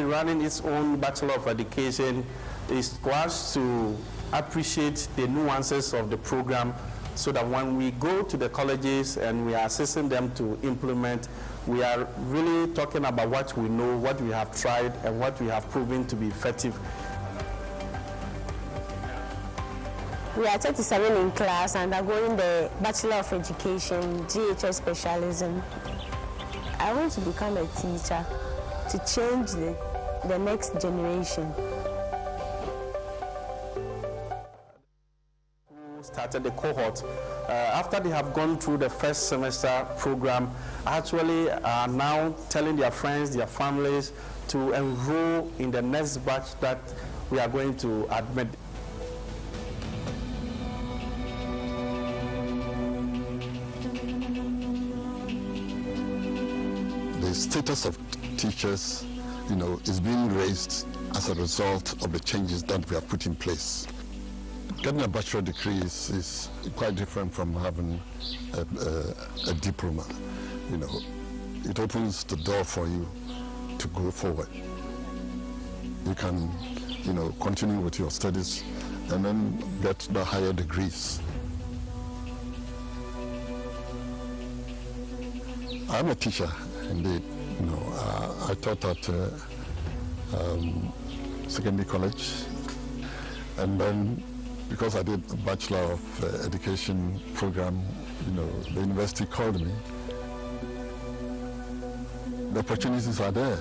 running its own Bachelor of Education is for us to appreciate the nuances of the program so that when we go to the colleges and we are assisting them to implement, we are really talking about what we know, what we have tried, and what we have proven to be effective. We are 37 in class and are going the Bachelor of Education, GHS specialism. I want to become a teacher to change the next generation. Who started the cohort. After they have gone through the first semester program, actually are now telling their friends, their families to enroll in the next batch that we are going to admit. The status of teachers, is being raised as a result of the changes that we have put in place. Getting a bachelor degree is quite different from having a diploma. It opens the door for you to go forward. You can, continue with your studies and then get the higher degrees. I'm a teacher, indeed. I taught at secondary college, and then because I did a Bachelor of Education program, the university called me. The opportunities are there.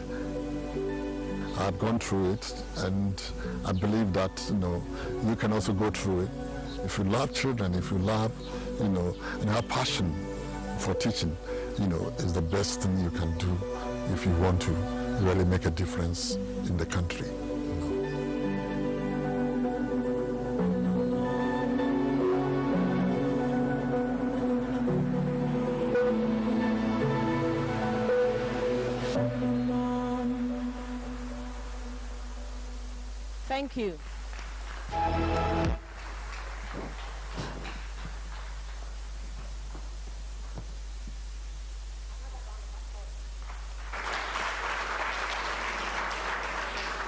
I've gone through it, and I believe that you can also go through it. If you love children, if you love, and have passion for teaching, is the best thing you can do if you want to really make a difference in the country. Thank you.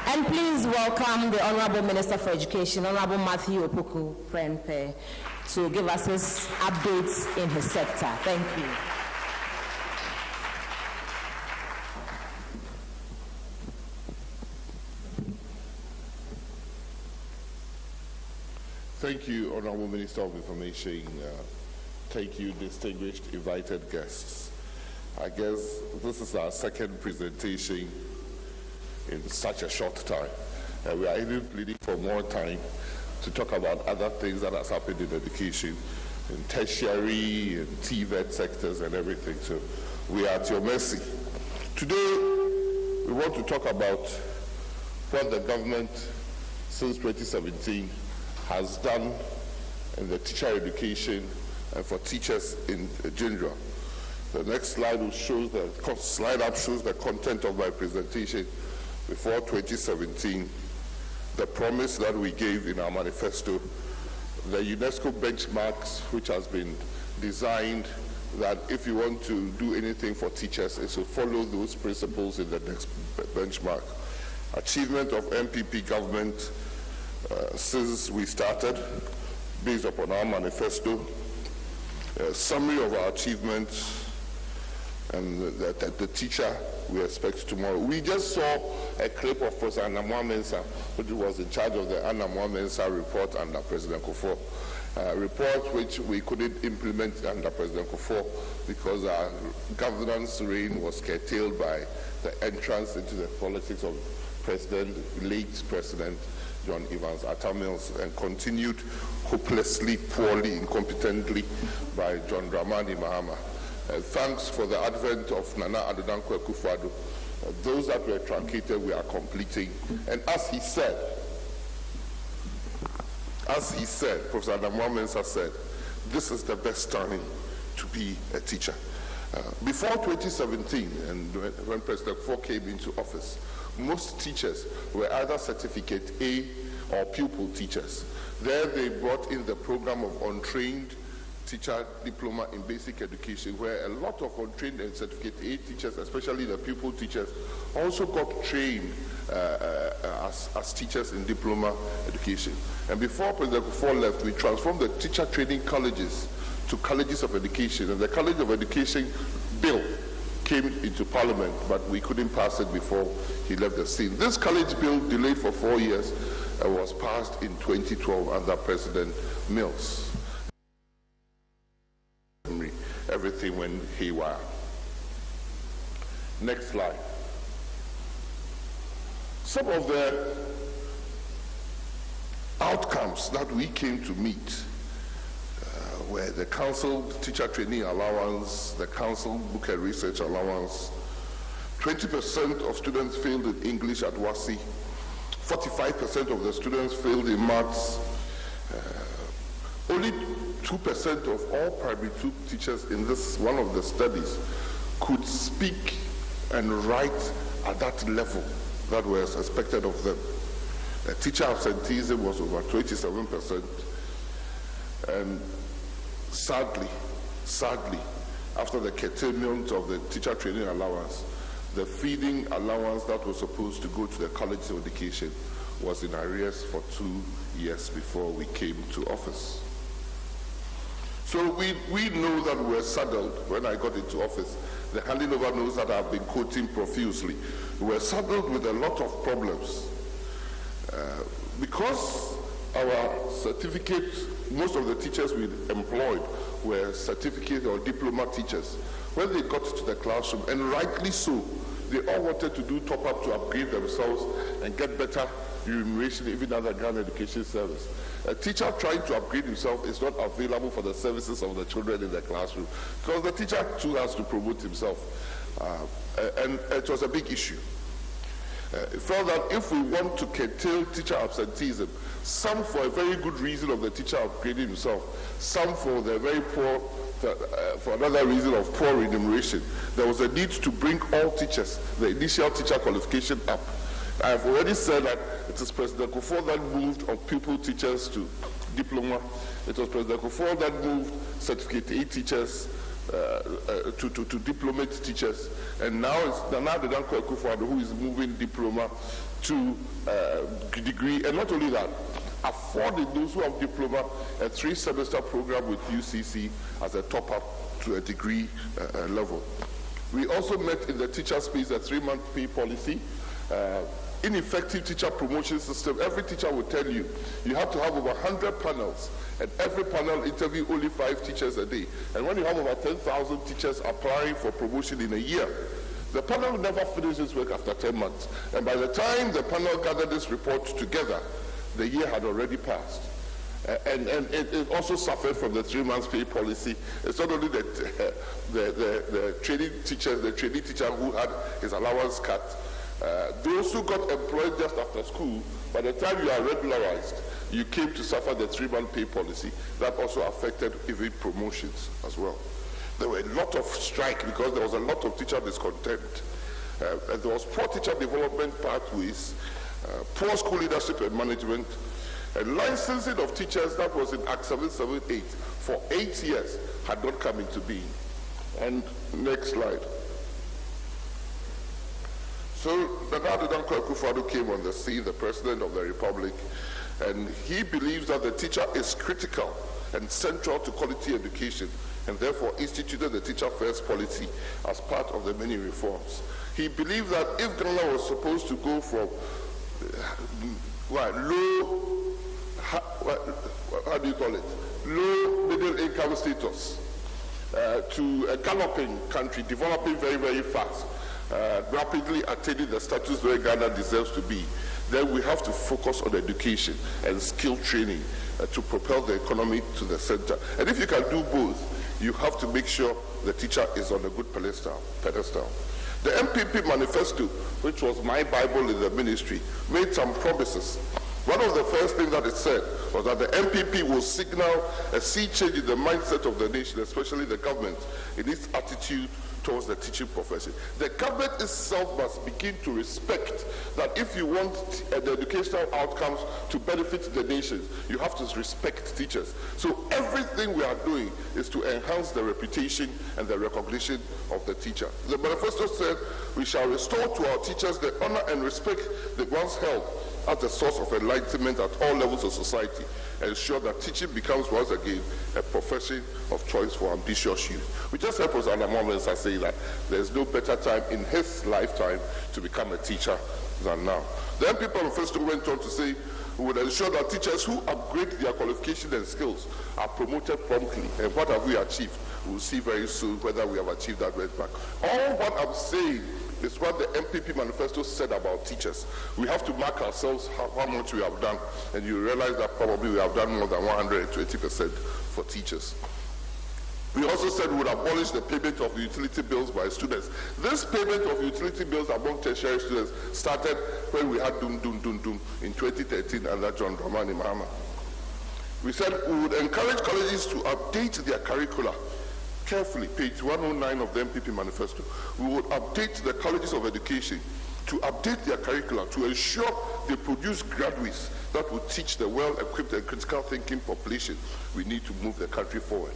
And please welcome the Honorable Minister for Education, Honorable Matthew Opoku Prempeh, to give us his updates in his sector. Thank you. Thank you, Honorable Minister of Information. Thank you, distinguished invited guests. I guess this is our second presentation in such a short time. We are even pleading for more time to talk about other things that has happened in education, in tertiary and TVET sectors and everything. So we are at your mercy. Today, we want to talk about what the government since 2017 has done in the teacher education and for teachers in general. The next slide will show shows the content of my presentation before 2017, the promise that we gave in our manifesto, the UNESCO benchmarks which has been designed that if you want to do anything for teachers, it should follow those principles in the next benchmark. Achievement of MPP government since we started, based upon our manifesto, summary of our achievements, and the teacher we expect tomorrow. We just saw a clip of Professor Anamwa Mensah, who was in charge of the Anamwa Mensah report under President Akufo. Report which we couldn't implement under President Akufo because our governance reign was curtailed by the entrance into the politics of late President John Evans Atta Mills, and continued hopelessly, poorly, incompetently by John Dramani Mahama. Thanks for the advent of Nana Addo akufo-addo. Those that were truncated, we are completing. And as he said, Professor Anamwa Mensah said, this is the best time to be a teacher. Before 2017, and when President Akufo came into office, most teachers were either certificate A or pupil teachers. There they brought in the program of untrained teacher diploma in basic education, where a lot of untrained and certificate A teachers, especially the pupil teachers, also got trained as teachers in diploma education. And before President Akufo left, we transformed the teacher training colleges to colleges of education, and the College of Education bill came into Parliament, but we couldn't pass it before he left the scene. This college bill, delayed for 4 years, was passed in 2012 under President Mills. Everything went haywire. Next slide. Some of the outcomes that we came to meet were the council teacher training allowance, the council book and research allowance. 20% of students failed in English at WASI. 45% of the students failed in maths. Only 2% of all primary 2 teachers in this one of the studies could speak and write at that level that was expected of them. Teacher absenteeism was over 27%. And sadly, after the curtailment of the teacher training allowance, the feeding allowance that was supposed to go to the College of Education was in arrears for 2 years before we came to office. So we know that we were saddled when I got into office. The handing over notes that I've been quoting profusely. We were saddled with a lot of problems. Because our certificate, most of the teachers we employed were certificate or diploma teachers. When they got to the classroom, and rightly so, they all wanted to do top-up to upgrade themselves and get better remuneration even under Ghana Education Service. A teacher trying to upgrade himself is not available for the services of the children in the classroom because the teacher too has to promote himself. And it was a big issue. It felt that if we want to curtail teacher absenteeism, some for a very good reason of the teacher upgrading himself, some for the very poor, for another reason of poor remuneration, there was a need to bring all teachers, the initial teacher qualification up. I have already said that it is President Akufo that moved of pupil teachers to diploma. It was President Akufo that moved certificate A teachers to diplomate teachers. And now it's Nana Akufo-Addo who is moving diploma to degree. And not only that, affording those who have diploma a 3-semester program with UCC as a top-up to a degree level. We also met in the teacher space a 3-month pay policy. Ineffective teacher promotion system. Every teacher will tell you, you have to have over 100 panels, and every panel interview only 5 teachers a day. And when you have over 10,000 teachers applying for promotion in a year, the panel never finishes work after 10 months. And by the time the panel gathered this report together, the year had already passed. And it also suffered from the 3-month pay policy. It's not only the training teacher who had his allowance cut. Those who got employed just after school, by the time you are regularized, you came to suffer the 3-month pay policy. That also affected even promotions as well. There were a lot of strike because there was a lot of teacher discontent. And there was poor teacher development pathways, poor school leadership and management, and licensing of teachers that was in Act 778 for 8 years had not come into being. And next slide. So Nana Akufo-Addo came on the scene, the President of the Republic, and he believes that the teacher is critical and central to quality education, and therefore instituted the Teacher First policy as part of the many reforms. He believed that if Ghana was supposed to go from low middle income status to a galloping country, developing very, very fast, rapidly attaining the status where Ghana deserves to be, then we have to focus on education and skill training to propel the economy to the center. And if you can do both, you have to make sure the teacher is on a good pedestal. The MPP manifesto, which was my Bible in the ministry, made some promises. One of the first things that it said was that the MPP will signal a sea change in the mindset of the nation, especially the government, in its attitude towards the teaching profession. The government itself must begin to respect that if you want the educational outcomes to benefit the nation, you have to respect teachers. So everything we are doing is to enhance the reputation and the recognition of the teacher. The manifesto said we shall restore to our teachers the honor and respect they once held as the source of enlightenment at all levels of society, and ensure that teaching becomes once again a profession of choice for ambitious youth. We just heard President Minister say that there's no better time in his lifetime to become a teacher than now. Then people first went on to say we would ensure that teachers who upgrade their qualification and skills are promoted promptly. And what have we achieved? We'll see very soon whether we have achieved that right back. All what I'm saying is what the MPP manifesto said about teachers. We have to mark ourselves how much we have done, and you realize that probably we have done more than 120% for teachers. We also said we would abolish the payment of utility bills by students. This payment of utility bills among tertiary students started when we had Doom in 2013 under John Dramani Mahama. We said we would encourage colleges to update their curricula. Carefully, page 109 of the MPP manifesto. We would update the colleges of education to update their curricula to ensure they produce graduates that will teach the well-equipped and critical thinking population we need to move the country forward.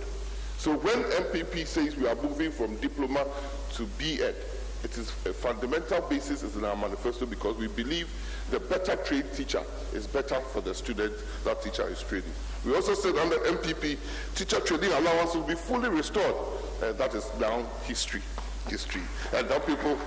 So when MPP says we are moving from diploma to B.Ed, it is a fundamental basis is in our manifesto because we believe the better trained teacher is better for the student that teacher is training. We also said under MPP, teacher training allowance will be fully restored. And that is now history. And now some people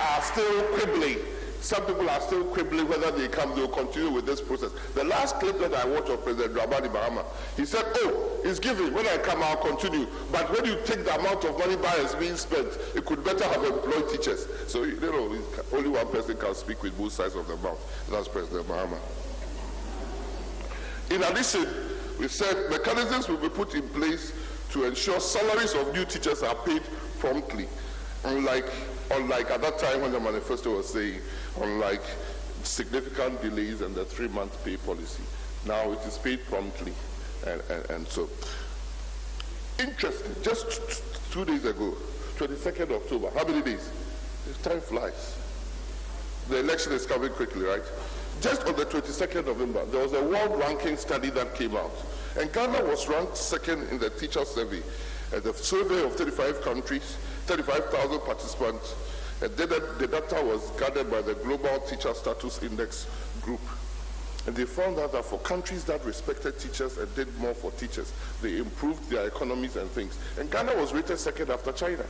are still quibbling. Some people are still quibbling whether they will continue with this process. The last clip that I watched of President Dramani Mahama, he said, oh, it's given. When I come, I'll continue. But when you take the amount of money that is being spent, it could better have employed teachers. So, only one person can speak with both sides of the mouth. And that's President Mahama. In addition, we said mechanisms will be put in place to ensure salaries of new teachers are paid promptly. Unlike at that time when the manifesto was saying, unlike significant delays and the 3-month pay policy. Now it is paid promptly. And so, interesting, just 2 days ago, 22nd October, how many days? Time flies. The election is coming quickly, right? Just on the 22nd November, there was a world ranking study that came out. And Ghana was ranked second in the teacher survey. The survey of 35 countries, 35,000 participants, and the data was gathered by the Global Teacher Status Index group. And they found out that for countries that respected teachers and did more for teachers, they improved their economies and things. And Ghana was rated second after China.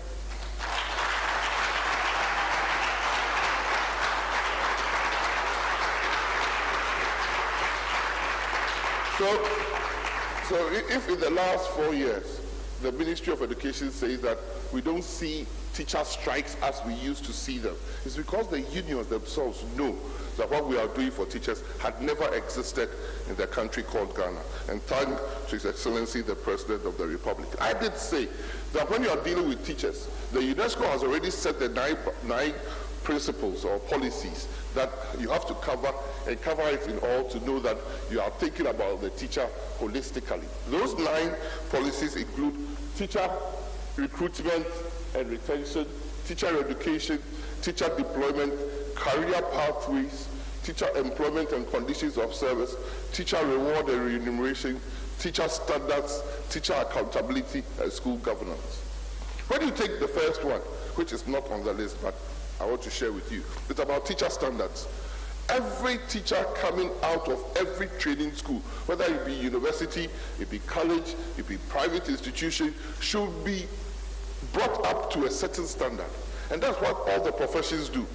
So if in the last 4 years, the Ministry of Education says that we don't see teacher strikes as we used to see them, it's because the unions themselves know that what we are doing for teachers had never existed in the country called Ghana. And thank to His Excellency, the President of the Republic. I did say that when you are dealing with teachers, the UNESCO has already set the nine principles or policies that you have to cover and cover it in all to know that you are thinking about the teacher holistically. Those 9 policies include teacher recruitment and retention, teacher education, teacher deployment, career pathways, teacher employment and conditions of service, teacher reward and remuneration, teacher standards, teacher accountability, and school governance. When you take the first one, which is not on the list, but I want to share with you, it's about teacher standards. Every teacher coming out of every training school, whether it be university, it be college, it be private institution, should be brought up to a certain standard. And that's what all the professions do.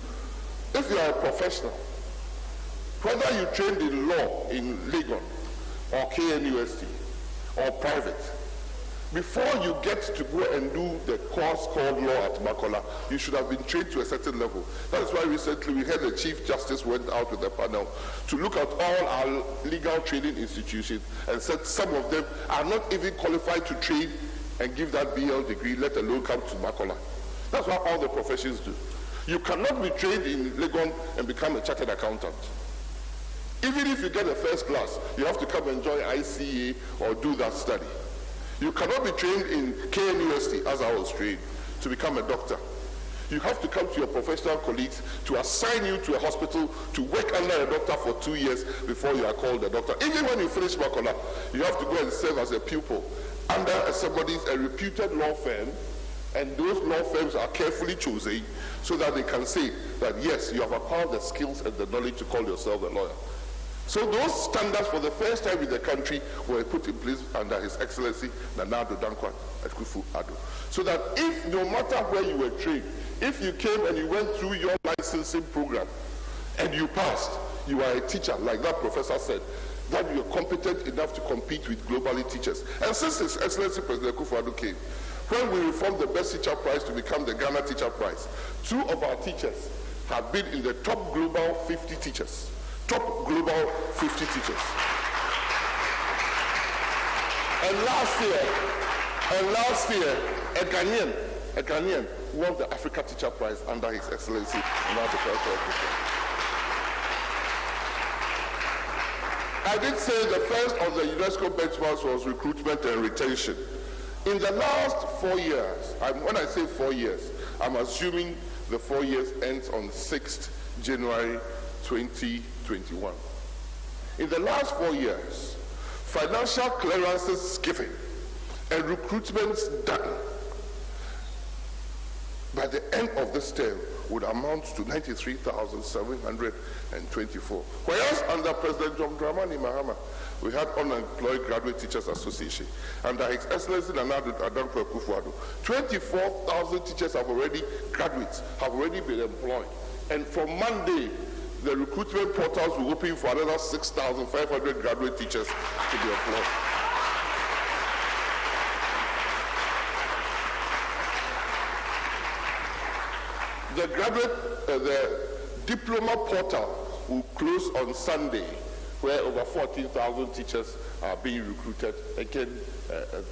If you are a professional, whether you trained in law in Legon or KNUST or private, before you get to go and do the course called law at Makola, you should have been trained to a certain level. That is why recently we had the Chief Justice went out with a panel to look at all our legal training institutions and said some of them are not even qualified to train and give that BL degree, let alone come to Makola. That's what all the professions do. You cannot be trained in Legon and become a chartered accountant. Even if you get a first class, you have to come and join ICA or do that study. You cannot be trained in KNUST, as I was trained, to become a doctor. You have to come to your professional colleagues to assign you to a hospital to work under a doctor for 2 years before you are called a doctor. Even when you finish Makola, you have to go and serve as a pupil under a reputed law firm, and those law firms are carefully chosen so that they can say that, yes, you have acquired the skills and the knowledge to call yourself a lawyer. So those standards for the first time in the country were put in place under His Excellency Nana Addo Dankwa Akufo-Addo. So that if, no matter where you were trained, if you came and you went through your licensing program and you passed, you are a teacher, like that professor said, that you are competent enough to compete with globally teachers. And since His Excellency President Akufo-Addo came, when we reformed the Best Teacher Prize to become the Ghana Teacher Prize, 2 of our teachers have been in the top global 50 teachers. Top global 50 teachers. And last year, a Ghanaian won the Africa Teacher Prize under His Excellency Nana Addo Dankwa. I did say the first of the UNESCO benchmarks was recruitment and retention. In the last 4 years, when I say 4 years, I'm assuming the 4 years ends on 6th January 2021. In the last 4 years, financial clearances given and recruitments done by the end of this term would amount to 93,724. Whereas under President John Dramani Mahama, we had Unemployed Graduate Teachers Association. Under His Excellency Nana Addo Dankwa Akufo-Addo, 24,000 teachers graduates have already been employed. And from Monday, the recruitment portals will open for another 6,500 graduate teachers to be employed. The diploma portal will close on Sunday, where over 14,000 teachers are being recruited again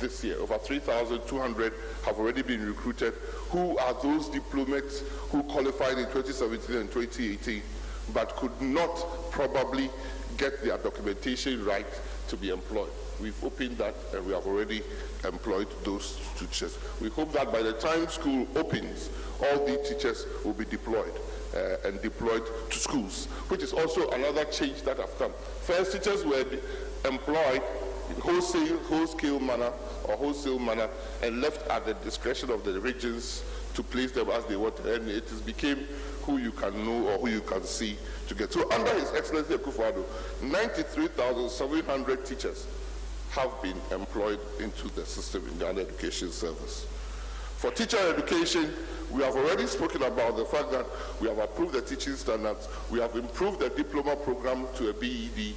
this year. Over 3,200 have already been recruited. Who are those diplomates who qualified in 2017 and 2018 but could not probably get their documentation right to be employed? We've opened that and we have already employed those teachers. We hope that by the time school opens, all the teachers will be deployed and deployed to schools, which is also another change that have come. First, teachers were employed in wholesale manner and left at the discretion of the regions to place them as they want, and it became who you can know or who you can see to get. So under His Excellency Akufo-Addo, 93,700 teachers have been employed into the system in Ghana Education Service. For teacher education, we have already spoken about the fact that we have approved the teaching standards, we have improved the diploma program to a BEd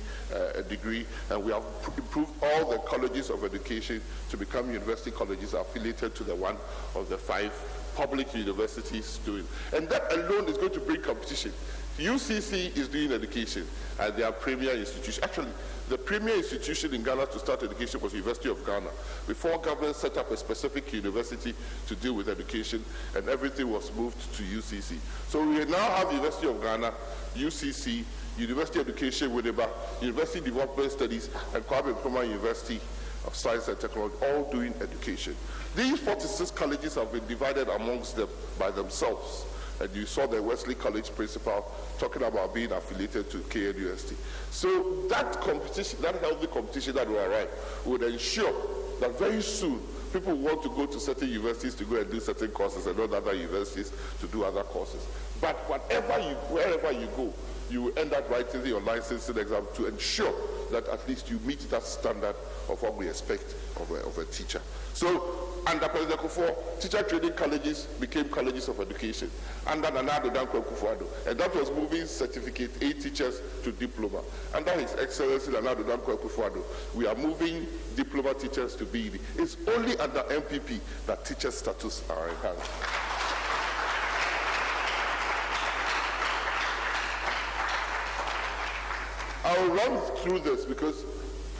degree, and we have improved all the colleges of education to become university colleges affiliated to the one of the 5 public universities doing. And that alone is going to bring competition. UCC is doing education at their premier institution. Actually, the premier institution in Ghana to start education was University of Ghana. Before government set up a specific university to deal with education, and everything was moved to UCC. So we now have University of Ghana, UCC, University Education Winneba, University Development Studies, and Kwame Nkrumah University of Science and Technology, all doing education. These 46 colleges have been divided amongst them by themselves. And you saw the Wesley College principal talking about being affiliated to KNUST. So that competition, that healthy competition that will arrive, would ensure that very soon people want to go to certain universities to go and do certain courses and not other universities to do other courses. But wherever you go, you will end up writing your licensing exam to ensure that at least you meet that standard of what we expect of a teacher. So under President Akufo, teacher training colleges became colleges of education under Nana Addo Dankwa Akufo-Addo, and that was moving certificate A teachers to diploma. Under His Excellency Nana Addo Dankwa Akufo-Addo, we are moving diploma teachers to BEd. It's only under MPP that teacher status are enhanced. I'll run through this because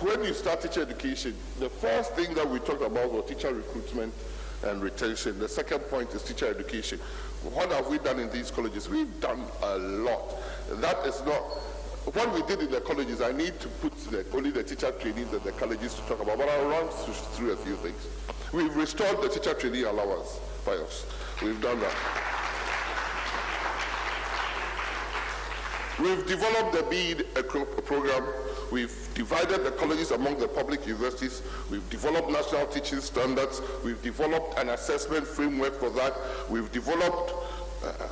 when you start teacher education, the first thing that we talked about was teacher recruitment and retention. The second point is teacher education. What have we done in these colleges? We've done a lot. That is not what we did in the colleges, I need to put only the teacher trainees and the colleges to talk about, but I'll run through a few things. We've restored the teacher trainee allowance files. We've done that. We've developed the BEAD program. We've divided the colleges among the public universities. We've developed national teaching standards. We've developed an assessment framework for that. We've developed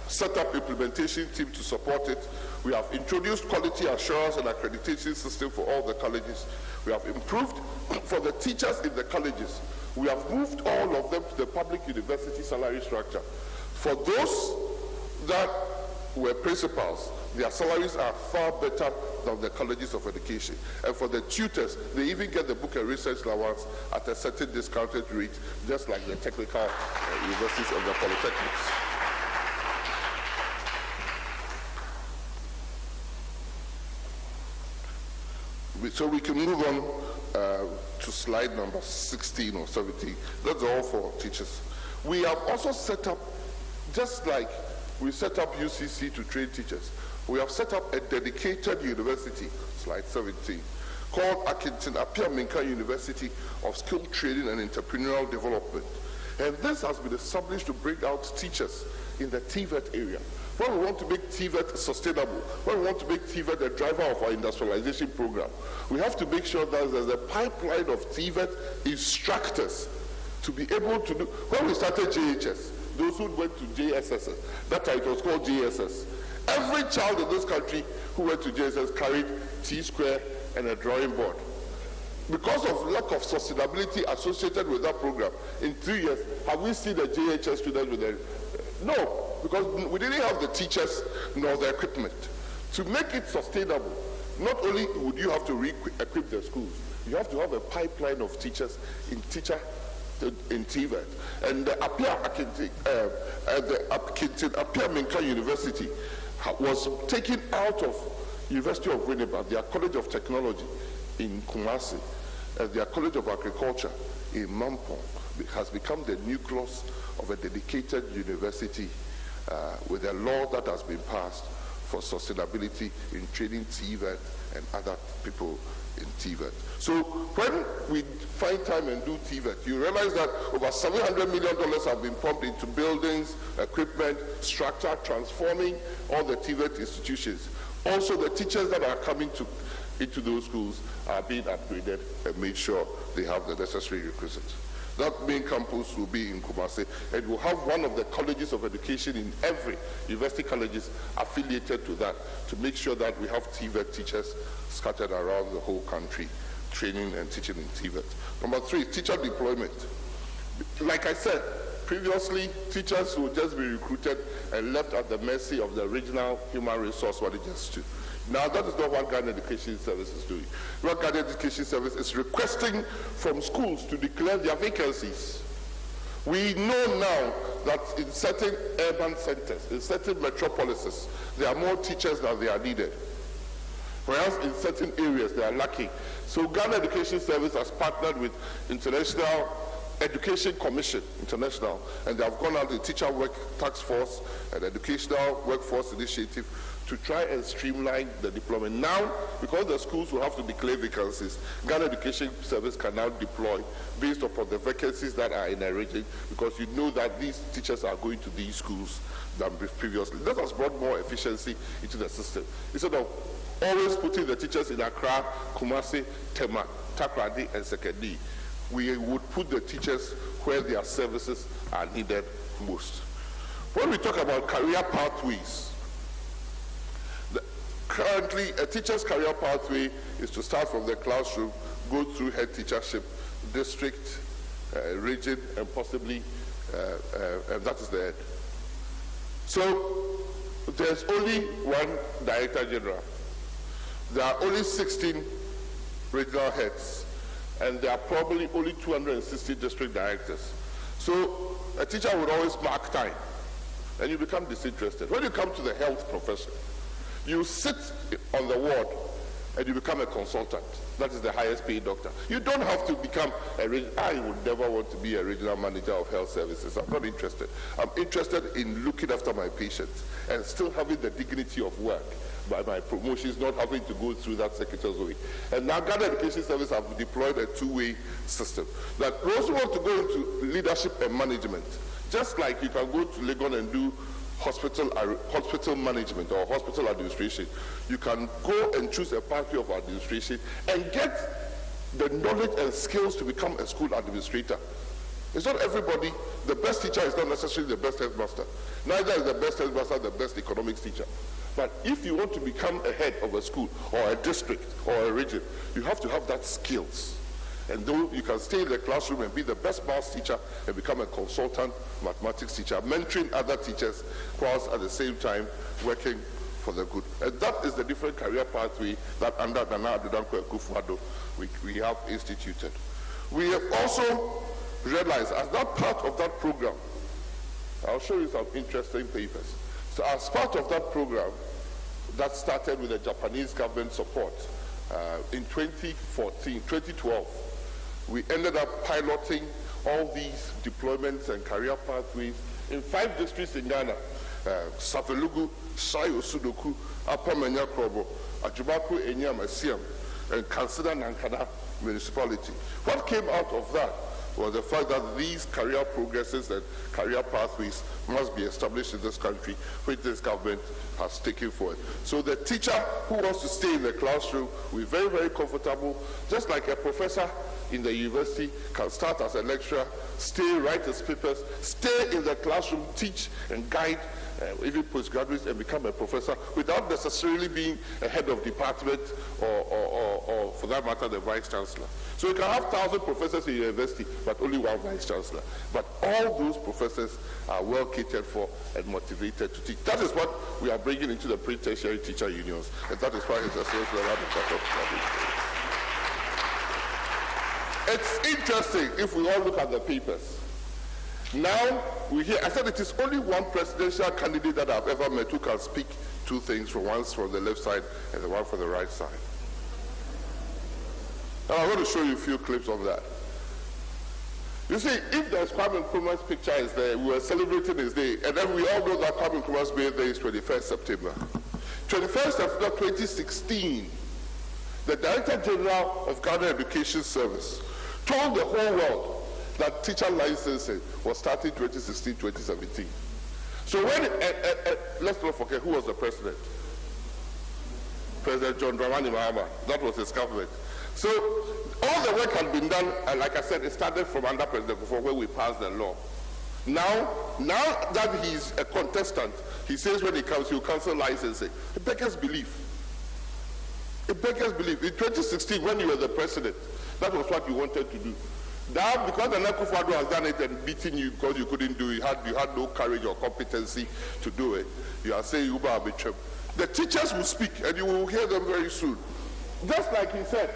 set up implementation team to support it. We have introduced quality assurance and accreditation system for all the colleges. We have improved for the teachers in the colleges. We have moved all of them to the public university salary structure. For those that were principals, their salaries are far better than the colleges of education. And for the tutors, they even get the book and research allowance at a certain discounted rate, just like the technical universities and the polytechnics. So we can move on to slide number 16 or 17. That's all for teachers. We have also set up, just like we set up UCC to train teachers, we have set up a dedicated university, slide 17, called Kencity University of Skill Training and Entrepreneurial Development. And this has been established to bring out teachers in the TVET area. When we want to make TVET sustainable, when we want to make TVET a driver of our industrialization program, we have to make sure that there's a pipeline of TVET instructors to be able to do. When we started JHS, those who went to JSS, that time it was called JSS. Every child in this country who went to JSS carried T-square and a drawing board. Because of lack of sustainability associated with that program, in 3 years, have we seen the JHS students with their... No, because we didn't have the teachers nor the equipment. To make it sustainable, not only would you have to re-equip the schools, you have to have a pipeline of teachers in TVET. And the Kencity University was taken out of University of Winnipeg, their College of Technology in Kumasi, and their College of Agriculture in Mampong. It has become the nucleus of a dedicated university with a law that has been passed for sustainability in training TVET and other people in TVET. So when we find time and do TVET, you realize that over $700 million have been pumped into buildings, equipment, structure, transforming all the TVET institutions. Also, the teachers that are coming into those schools are being upgraded and made sure they have the necessary requisites. That main campus will be in Kumasi, and we'll have one of the colleges of education in every university colleges affiliated to that to make sure that we have TVET teachers scattered around the whole country, training and teaching in TVET. Number 3, teacher deployment. Like I said, previously, teachers would just be recruited and left at the mercy of the regional human resource managers too. Now, that is not what Ghana Education Service is doing. What Ghana Education Service is requesting from schools to declare their vacancies. We know now that in certain urban centers, in certain metropolises, there are more teachers than they are needed. Whereas in certain areas, they are lacking. So Ghana Education Service has partnered with International Education Commission International, and they have gone out to the Teacher Work Task Force and Educational Workforce Initiative to try and streamline the deployment. Now, because the schools will have to declare vacancies, Ghana Education Service can now deploy based upon the vacancies that are in a region, because you know that these teachers are going to these schools than previously. That has brought more efficiency into the system. Instead of always putting the teachers in Accra, Kumasi, Tema, Takrady, and Sekondi, we would put the teachers where their services are needed most. When we talk about career pathways, currently a teacher's career pathway is to start from the classroom, go through head teachership, district, region, and possibly, and that is the end. So there's only one Director General. There are only 16 regional heads, and there are probably only 260 district directors. So a teacher would always mark time, and you become disinterested. When you come to the health profession, you sit on the ward and you become a consultant. That is the highest paid doctor. You don't have to become I would never want to be a regional manager of health services. I'm not interested. I'm interested in looking after my patients and still having the dignity of work by my promotions, not having to go through that secretary's way. And now Ghana Education Service have deployed a two-way system. That those who want to go into leadership and management, just like you can go to Legon and do hospital management or hospital administration, you can go and choose a pathway of administration and get the knowledge and skills to become a school administrator. It's not everybody. The best teacher is not necessarily the best headmaster. Neither is the best headmaster the best economics teacher. But if you want to become a head of a school or a district or a region, you have to have that skills. And though you can stay in the classroom and be the best maths teacher and become a consultant mathematics teacher, mentoring other teachers whilst at the same time working for the good. And that is the different career pathway that under Nana Addo akufo-addo we have instituted. We have also realized as that part of that program, I'll show you some interesting papers. So as part of that program that started with the Japanese government support in 2012, we ended up piloting all these deployments and career pathways in 5 districts in Ghana: Savelugu, Shayo Sudoku, Upper Manya Krobo, Agyapong, Enyam, Asiam, and Kencity Nankana municipality. What came out of that was the fact that these career progresses and career pathways must be established in this country, which this government has taken forward. So the teacher who wants to stay in the classroom will be very, very comfortable, just like a professor in the university can start as a lecturer, stay, write his papers, stay in the classroom, teach and guide even postgraduates and become a professor without necessarily being a head of department or for that matter, the vice chancellor. So you can have 1,000 professors in university, but only one vice chancellor. But all those professors are well catered for and motivated to teach. That is what we are bringing into the pre-tertiary teacher unions, and that is why it's a social It's interesting if we all look at the papers. Now, we hear, I said it is only one presidential candidate that I've ever met who can speak 2 things, once from the left side and the one from the right side. And I'm going to show you a few clips of that. You see, if the Kwame Nkrumah's picture is there, we were celebrating his day, and then we all know that Kwame Nkrumah's birthday is 21st September. 21st September 2016, the Director General of Ghana Education Service told the whole world that teacher licensing was starting 2016-2017. So when, let's not forget who was the president. President John Dramani Mahama. That was his government. So all the work had been done, and like I said, it started from under President Akufo when we passed the law. Now that he's a contestant, he says when he comes, he'll cancel licensing. It beggars belief. It beggars belief. In 2016, when you were the president, that was what you wanted to do. Now, because the akufo-addo has done it and beaten you because you couldn't do it, you had no courage or competency to do it, you are saying you are betrayed. The teachers will speak, and you will hear them very soon. Just like he said,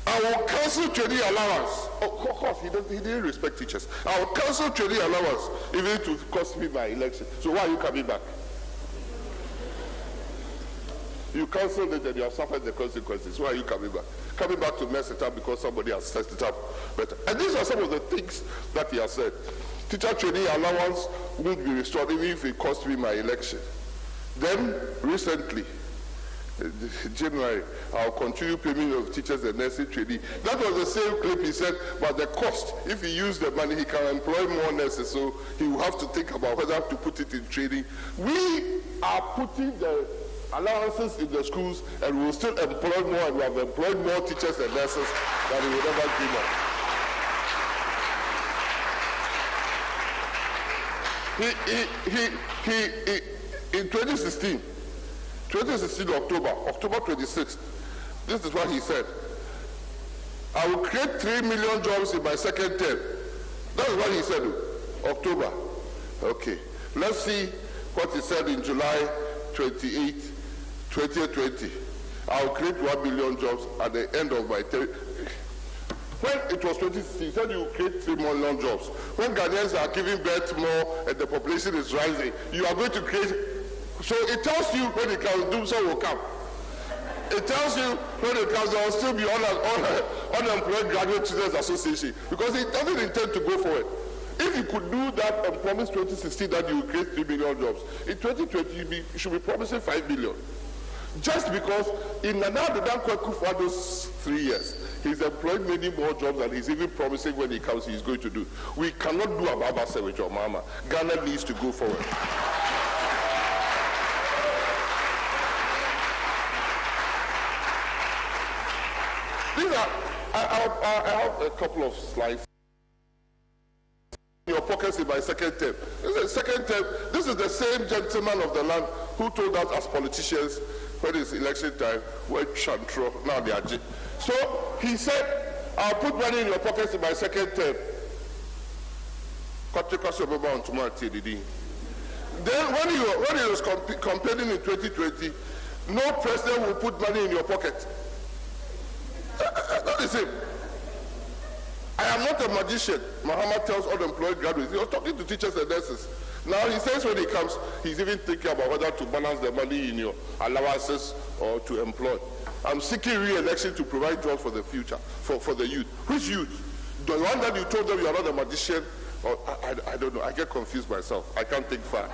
I will cancel training allowance. Of course, he didn't respect teachers. I will cancel training allowance, even to cost me my election. So why are you coming back? You cancelled it and you have suffered the consequences. Why are you coming back? Coming back to mess it up because somebody has set it up better. And these are some of the things that he has said. Teacher training allowance will be restored even if it cost me my election. Then, recently, January, I'll continue payment of teachers and nursing training. That was the same clip he said, but the cost, if he used the money, he can employ more nurses, so he will have to think about whether to put it in training. We are putting the allowances in the schools, and we will still employ more, and we have employed more teachers and nurses than we would ever dream of. In 2016, October 26th, this is what he said. I will create 3 million jobs in my second term. That is what he said, October. Okay. Let's see what he said in July 28, 2020. I will create 1 million jobs at the end of my term. When it was 2016, he said you will create 3 million jobs. When Ghanaians are giving birth more and the population is rising, you are going to create. So it tells you when it can do so will come. It tells you when it comes, there will still be unemployed graduate students association, because it doesn't intend to go for it. If you could do that and promise 2016 that you will create 3 million jobs, in 2020 you should be promising 5 million. Just because in akufo-addo's 3 years, he's employed many more jobs than he's even promising when he comes he's going to do. We cannot do about ourselves with your mama. Ghana needs to go forward. I have a couple of slides. In your pockets in my second term. This is the second term. This is the same gentleman of the land who told us as politicians when it's election time, when Chantro, now they are. So he said, I'll put money in your pockets in my second term. Then when he was campaigning in 2020, no president will put money in your pocket. That is him. I am not a magician. Muhammad tells unemployed graduates. He was talking to teachers and nurses. Now he says when he comes, he's even thinking about whether to balance the money in your allowances or to employ. I'm seeking re-election to provide jobs for the future, for the youth. Which youth? The one that you told them you are not a magician? Or I don't know. I get confused myself. I can't think far.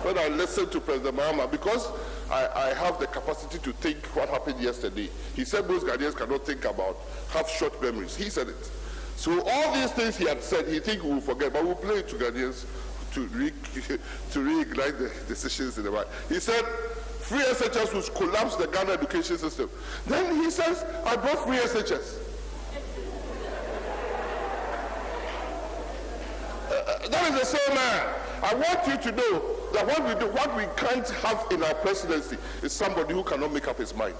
When I listen to President Mahama, because I have the capacity to think what happened yesterday. He said most Ghanaians cannot think about, have short memories. He said it. So all these things he had said, he think we will forget, but we'll play it to Ghanaians to reignite the decisions in the mind. He said, free SHS will collapse the Ghana education system. Then he says, I brought free SHS. That is the same man. I want you to know that what we can't have in our presidency is somebody who cannot make up his mind.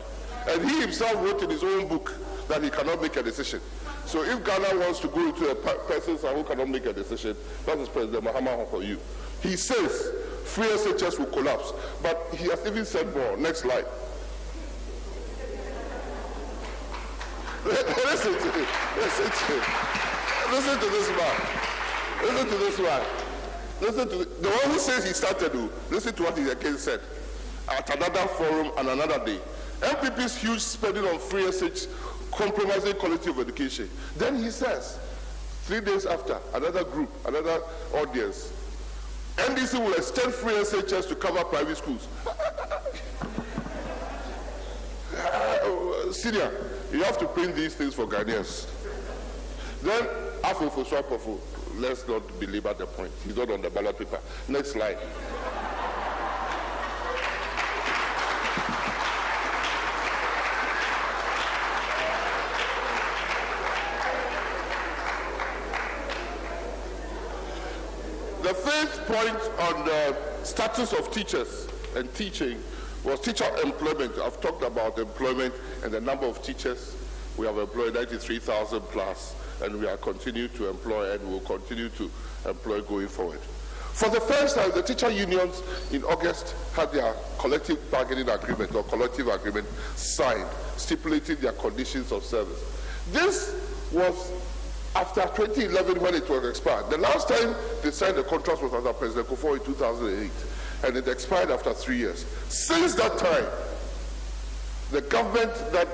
And he himself wrote in his own book that he cannot make a decision. So if Ghana wants to go into a person who cannot make a decision, that is President Mahama for you. He says free SHS will collapse, but he has even said more. Next slide. Listen to him. Listen to this man. Listen to this one. Listen to the one who says he started. Listen to what he again said at another forum and another day. MPP's huge spending on free SH compromising quality of education. Then he says, 3 days after, another group, another audience, NDC will extend free SHS to cover private schools. Senior, you have to print these things for Ghanaians. Then, akufo-addo. Let's not belabor the point. He's not on the ballot paper. Next slide. The fifth point on the status of teachers and teaching was teacher employment. I've talked about employment and the number of teachers. We have employed 93,000 plus. And we are continuing to employ and will continue to employ going forward. For the first time, the teacher unions in August had their collective bargaining agreement or collective agreement signed, stipulating their conditions of service. This was after 2011 when it was expired. The last time they signed the contract was under President Akufo in 2008, and it expired after 3 years. Since that time, the government that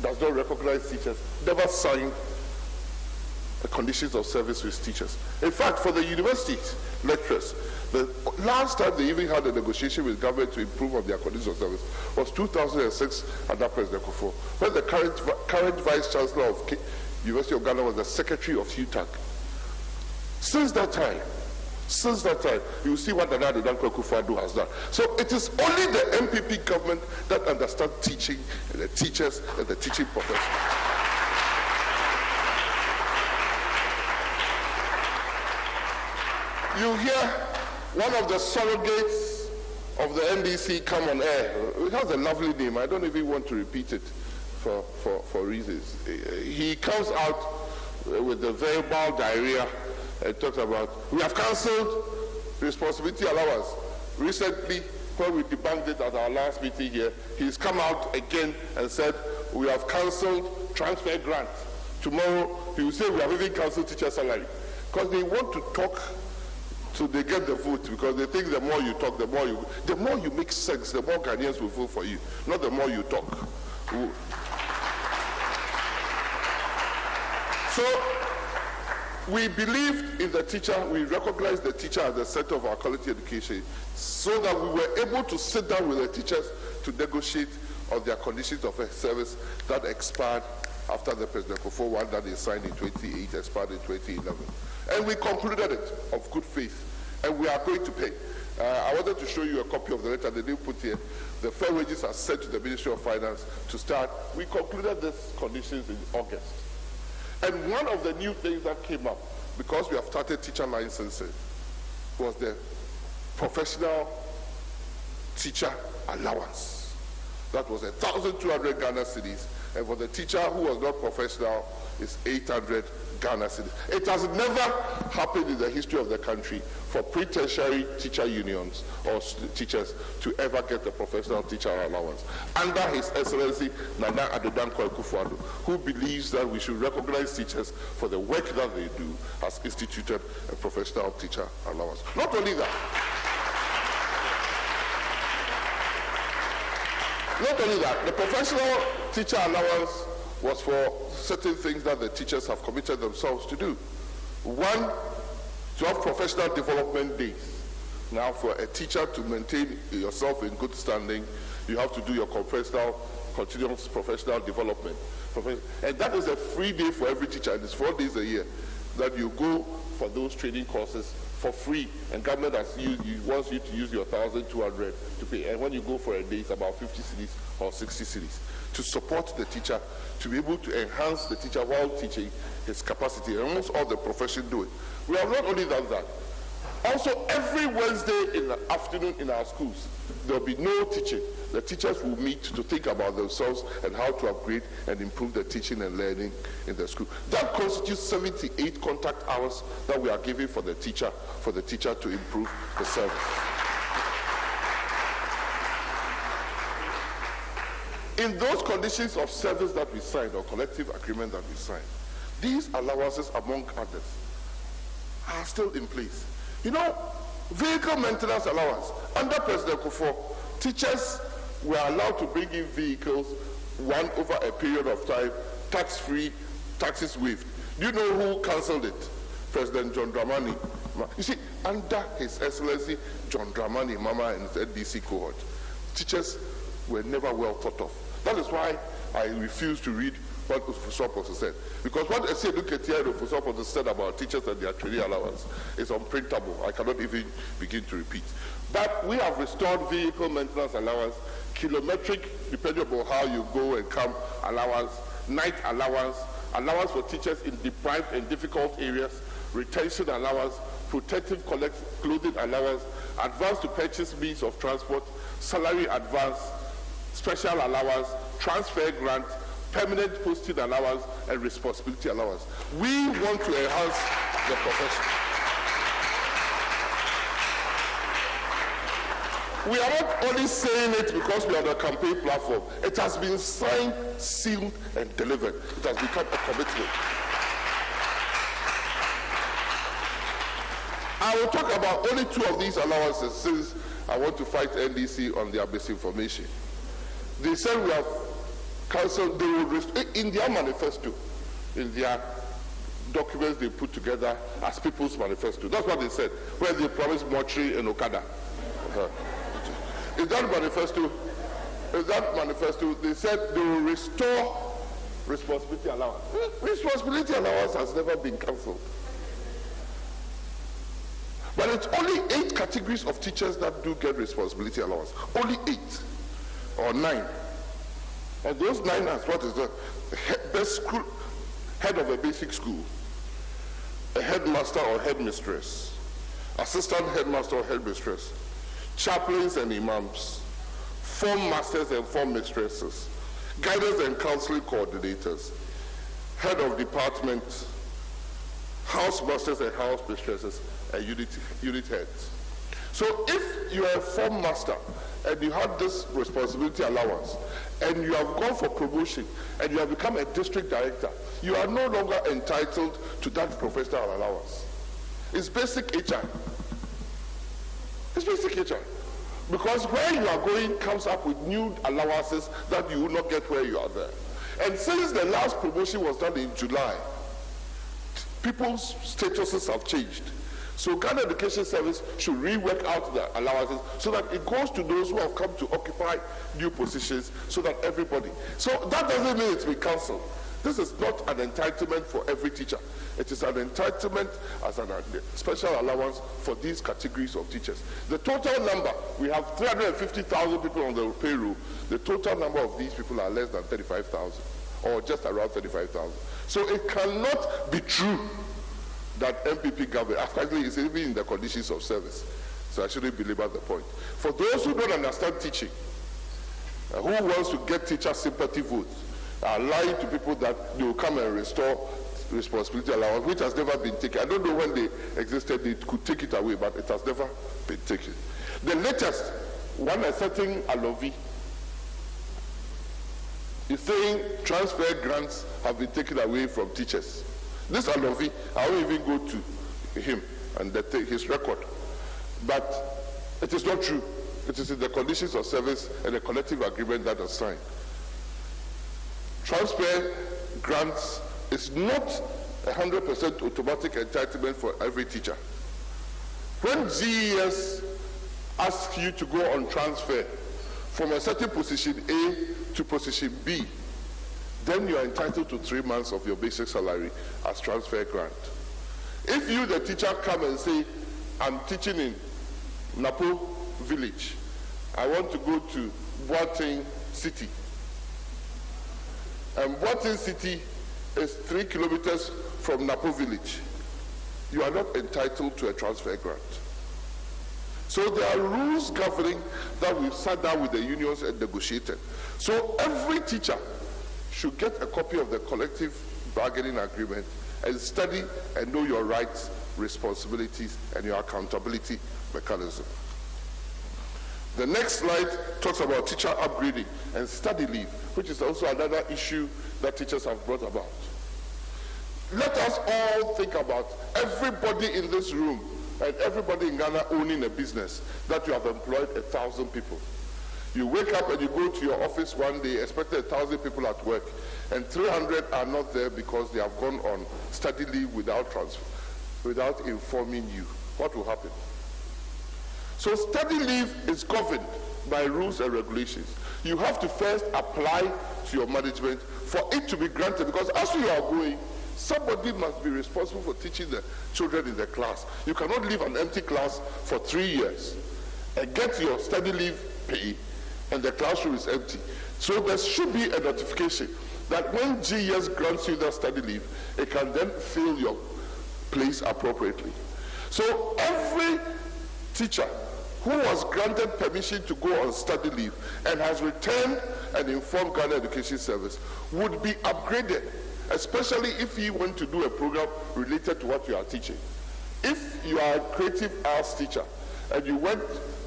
does not recognize teachers never signed the conditions of service with teachers. In fact, for the universities, lecturers, the last time they even had a negotiation with government to improve on their conditions of service was 2006 under President Akufo, when the current Vice Chancellor of University of Ghana was the Secretary of UTAG. Since that time, you see what the akufo-addo has done. So it is only the MPP government that understands teaching and the teachers and the teaching profession. You hear one of the surrogates of the NDC come on air. It has a lovely name. I don't even want to repeat it for reasons. He comes out with the verbal diarrhea and talks about, we have cancelled responsibility allowance. Recently, when we debunked it at our last meeting here, he's come out again and said, we have cancelled transfer grant. Tomorrow, he will say we have even cancelled teacher salary. Because they want to talk So they get the vote because they think the more you talk, the more you make sense, the more Ghanaians will vote for you, not the more you talk. So we believed in the teacher, we recognized the teacher as the center of our quality education, so that we were able to sit down with the teachers to negotiate on their conditions of service that expired after the President Akufo one that they signed in 2008, expired in 2011. And we concluded it of good faith, and we are going to pay. I wanted to show you a copy of the letter they didn't put here. The fair wages are sent to the Ministry of Finance to start. We concluded these conditions in August. And one of the new things that came up, because we have started teacher licensing, was the professional teacher allowance. That was 1,200 Ghana cedis, and for the teacher who was not professional, it's 800 Ghana cedis. It has never happened in the history of the country for pre-tertiary teacher unions or teachers to ever get the professional teacher allowance. Under His Excellency Nana Addo Akufo-Addo, who believes that we should recognize teachers for the work that they do, has instituted a professional teacher allowance. Not only that, the professional teacher allowance was for certain things that the teachers have committed themselves to do. One, to have professional development days. Now, for a teacher to maintain yourself in good standing, you have to do your continuous professional development. And that is a free day for every teacher, and it's 4 days a year that you go for those training courses for free, and government wants you to use your 1,200 to pay. And when you go for a day, it's about 50 cedis or 60 cedis to support the teacher, to be able to enhance the teacher while teaching his capacity. And almost all the profession do it. We have not only done that. Also, every Wednesday in the afternoon in our schools, there will be no teaching. The teachers will meet to think about themselves and how to upgrade and improve the teaching and learning in the school. That constitutes 78 contact hours that we are giving for the teacher to improve the service. In those conditions of service that we signed, or collective agreement that we signed, these allowances, among others, are still in place. You know, vehicle maintenance allowance. Under President Akufo, teachers were allowed to bring in vehicles, one over a period of time, tax-free, taxes waived. Do you know who cancelled it? President John Dramani. You see, under His Excellency John Dramani Mama and his NDC cohort, teachers were never well thought of. That is why I refuse to read what Ufusopo said. Because what Esedu Ketia and Ufusopo said about teachers and their training allowance is unprintable. I cannot even begin to repeat. But we have restored vehicle maintenance allowance, kilometric, depending upon how you go and come, allowance, night allowance, allowance for teachers in deprived and difficult areas, retention allowance, protective clothing allowance, advance to purchase means of transport, salary advance, special allowance, transfer grant, permanent posting allowance, and responsibility allowance. We want to enhance the profession. We are not only saying it because we are on a campaign platform. It has been signed, sealed, and delivered. It has become a commitment. I will talk about only 2 of these allowances since I want to fight NDC on their misinformation. They said we have cancelled, they will in their manifesto, in their documents they put together as People's Manifesto. That's what they said, where they promised mortuary and Okada. In that manifesto, they said they will restore responsibility allowance. Responsibility allowance has never been cancelled. But it's only 8 categories of teachers that do get responsibility allowance. Only 8 or 9. And those 9 are what is the head of a basic school, a headmaster or headmistress, assistant headmaster or headmistress, chaplains and imams, form masters and form mistresses, guidance and counseling coordinators, head of department, house masters and house mistresses, and unit heads. So if you are a form master and you have this responsibility allowance and you have gone for promotion and you have become a district director, you are no longer entitled to that professional allowance. It's basic HR. It's basic HR. Because where you are going comes up with new allowances that you will not get where you are there. And since the last promotion was done in July, people's statuses have changed. So Ghana Education Service should rework out the allowances so that it goes to those who have come to occupy new positions, so that everybody. So that doesn't mean it's been cancelled. This is not an entitlement for every teacher. It is an entitlement as a special allowance for these categories of teachers. The total number, we have 350,000 people on the payroll. The total number of these people are less than 35,000, or just around 35,000. So it cannot be true that MPP government, actually is even in the conditions of service. So I shouldn't belabor the point. For those who don't understand teaching, who wants to get teacher sympathy votes, are lying to people that they will come and restore responsibility allowance, which has never been taken. I don't know when they existed, they could take it away, but it has never been taken. The latest, one asserting Alovi, is saying transfer grants have been taken away from teachers. This Alovi, I won't even go to him and his record. But it is not true. It is in the conditions of service and the collective agreement that is signed. Transfer grants is not 100% automatic entitlement for every teacher. When GES asks you to go on transfer from a certain position A to position B, then you are entitled to 3 months of your basic salary as transfer grant. If you, the teacher, come and say, I'm teaching in Napo village, I want to go to Boateng City. And Boateng City is 3 kilometers from Napo village. You are not entitled to a transfer grant. So there are rules governing that we've sat down with the unions and negotiated. So every teacher should get a copy of the collective bargaining agreement and study and know your rights, responsibilities, and your accountability mechanism. The next slide talks about teacher upgrading and study leave, which is also another issue that teachers have brought about. Let us all think about everybody in this room and everybody in Ghana owning a business that you have employed 1,000 people. You wake up and you go to your office one day, expecting 1,000 people at work, and 300 are not there because they have gone on study leave without informing you. What will happen? So study leave is governed by rules and regulations. You have to first apply to your management for it to be granted, because as you are going, somebody must be responsible for teaching the children in the class. You cannot leave an empty class for 3 years and get your study leave pay and the classroom is empty. So there should be a notification that when GES grants you that study leave, it can then fill your place appropriately. So every teacher who was granted permission to go on study leave and has returned and informed Ghana Education Service would be upgraded, especially if he went to do a program related to what you are teaching. If you are a creative arts teacher and you went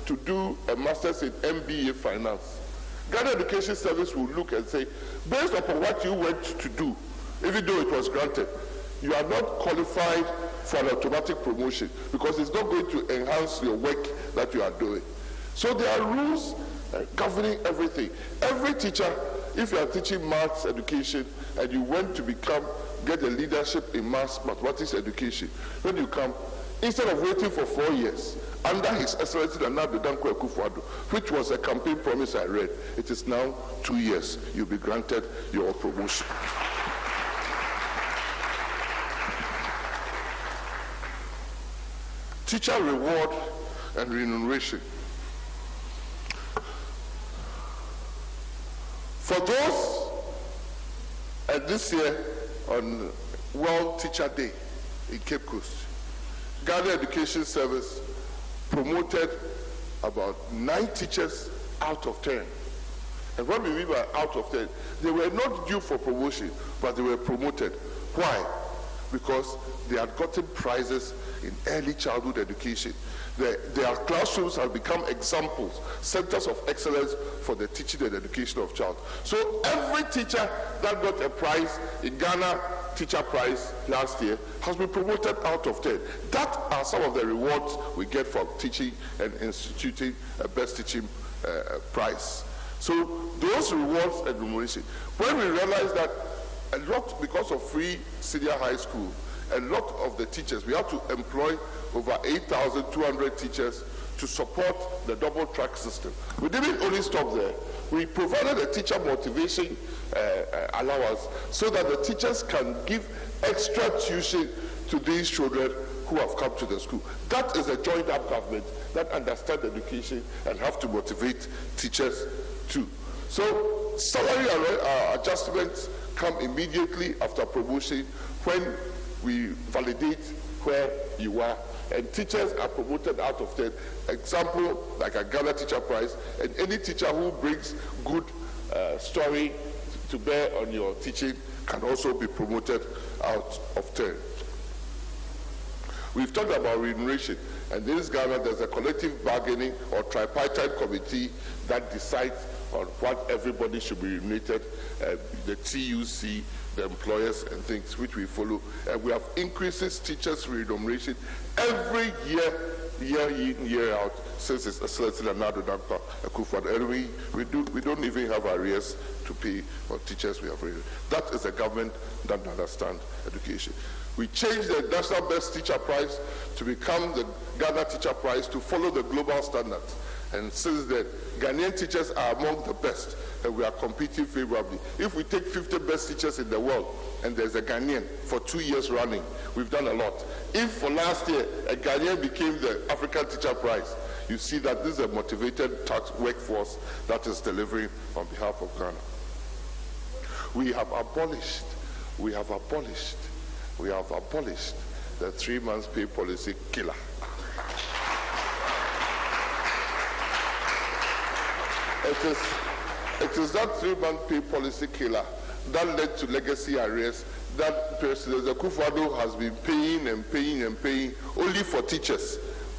to do a master's in MBA finance, Ghana Education Service will look and say, based upon what you went to do, even though it was granted, you are not qualified for an automatic promotion because it's not going to enhance your work that you are doing. So there are rules governing everything. Every teacher, if you are teaching maths education and you went to get a leadership in mathematics education, when you come, instead of waiting for 4 years, under His Excellency Nana akufo-addo, which was a campaign promise I read, it is now 2 years. You'll be granted your promotion. Teacher reward and remuneration. For those, and this year on World Teacher Day in Cape Coast, Ghana Education Service promoted about 9 teachers out of 10. And what we mean by out of 10, they were not due for promotion, but they were promoted. Why? Because they had gotten prizes in early childhood education. Their classrooms have become examples, centers of excellence for the teaching and education of child. So every teacher that got a prize in Ghana teacher prize last year has been promoted out of 10. That are some of the rewards we get for teaching and instituting a best teaching prize. So those rewards and remuneration, when we realize that a lot, because of free senior high school, a lot of the teachers, we have to employ over 8,200 teachers to support the double track system. We didn't only stop there. We provided a teacher motivation allowance so that the teachers can give extra tuition to these children who have come to the school. That is a joined up government that understands education and have to motivate teachers too. So salary adjustments come immediately after promotion when we validate where you are, and teachers are promoted out of 10. Example, like a Ghana Teacher Prize, and any teacher who brings good story to bear on your teaching can also be promoted out of 10. We've talked about remuneration, and in this Ghana there's a collective bargaining or tripartite committee that decides on what everybody should be remunerated, the TUC, the employers and things which we follow. And we have increases teachers' remuneration every year in, year out, since it's selected another akufo-addo. And we don't even have arrears to pay for teachers we have rated. That is a government that understands education. We changed the National Best Teacher Prize to become the Ghana Teacher Prize to follow the global standards. And since then, Ghanaian teachers are among the best, and we are competing favorably. If we take 50 best teachers in the world, and there's a Ghanaian for 2 years running, we've done a lot. If for last year, a Ghanaian became the African Teacher Prize, you see that this is a motivated tax workforce that is delivering on behalf of Ghana. We have abolished the 3 months pay policy killer. It is that 3-month pay policy killer that led to legacy arrears that President Akufo-Addo has been paying only for teachers.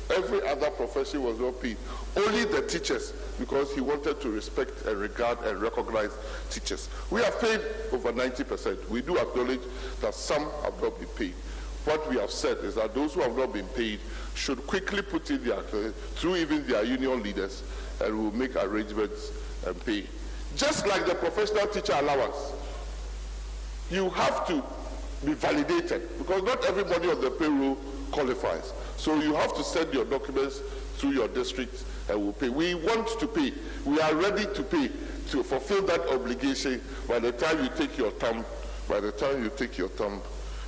Every other profession was not paid. Only the teachers, because he wanted to respect and regard and recognize teachers. We have paid over 90%. We do acknowledge that some have not been paid. What we have said is that those who have not been paid should quickly put in their, through even their union leaders, and we'll make arrangements and pay. Just like the professional teacher allowance, you have to be validated because not everybody on the payroll qualifies. So you have to send your documents through your district and we'll pay. We want to pay. We are ready to pay to fulfill that obligation by the time you take your thumb,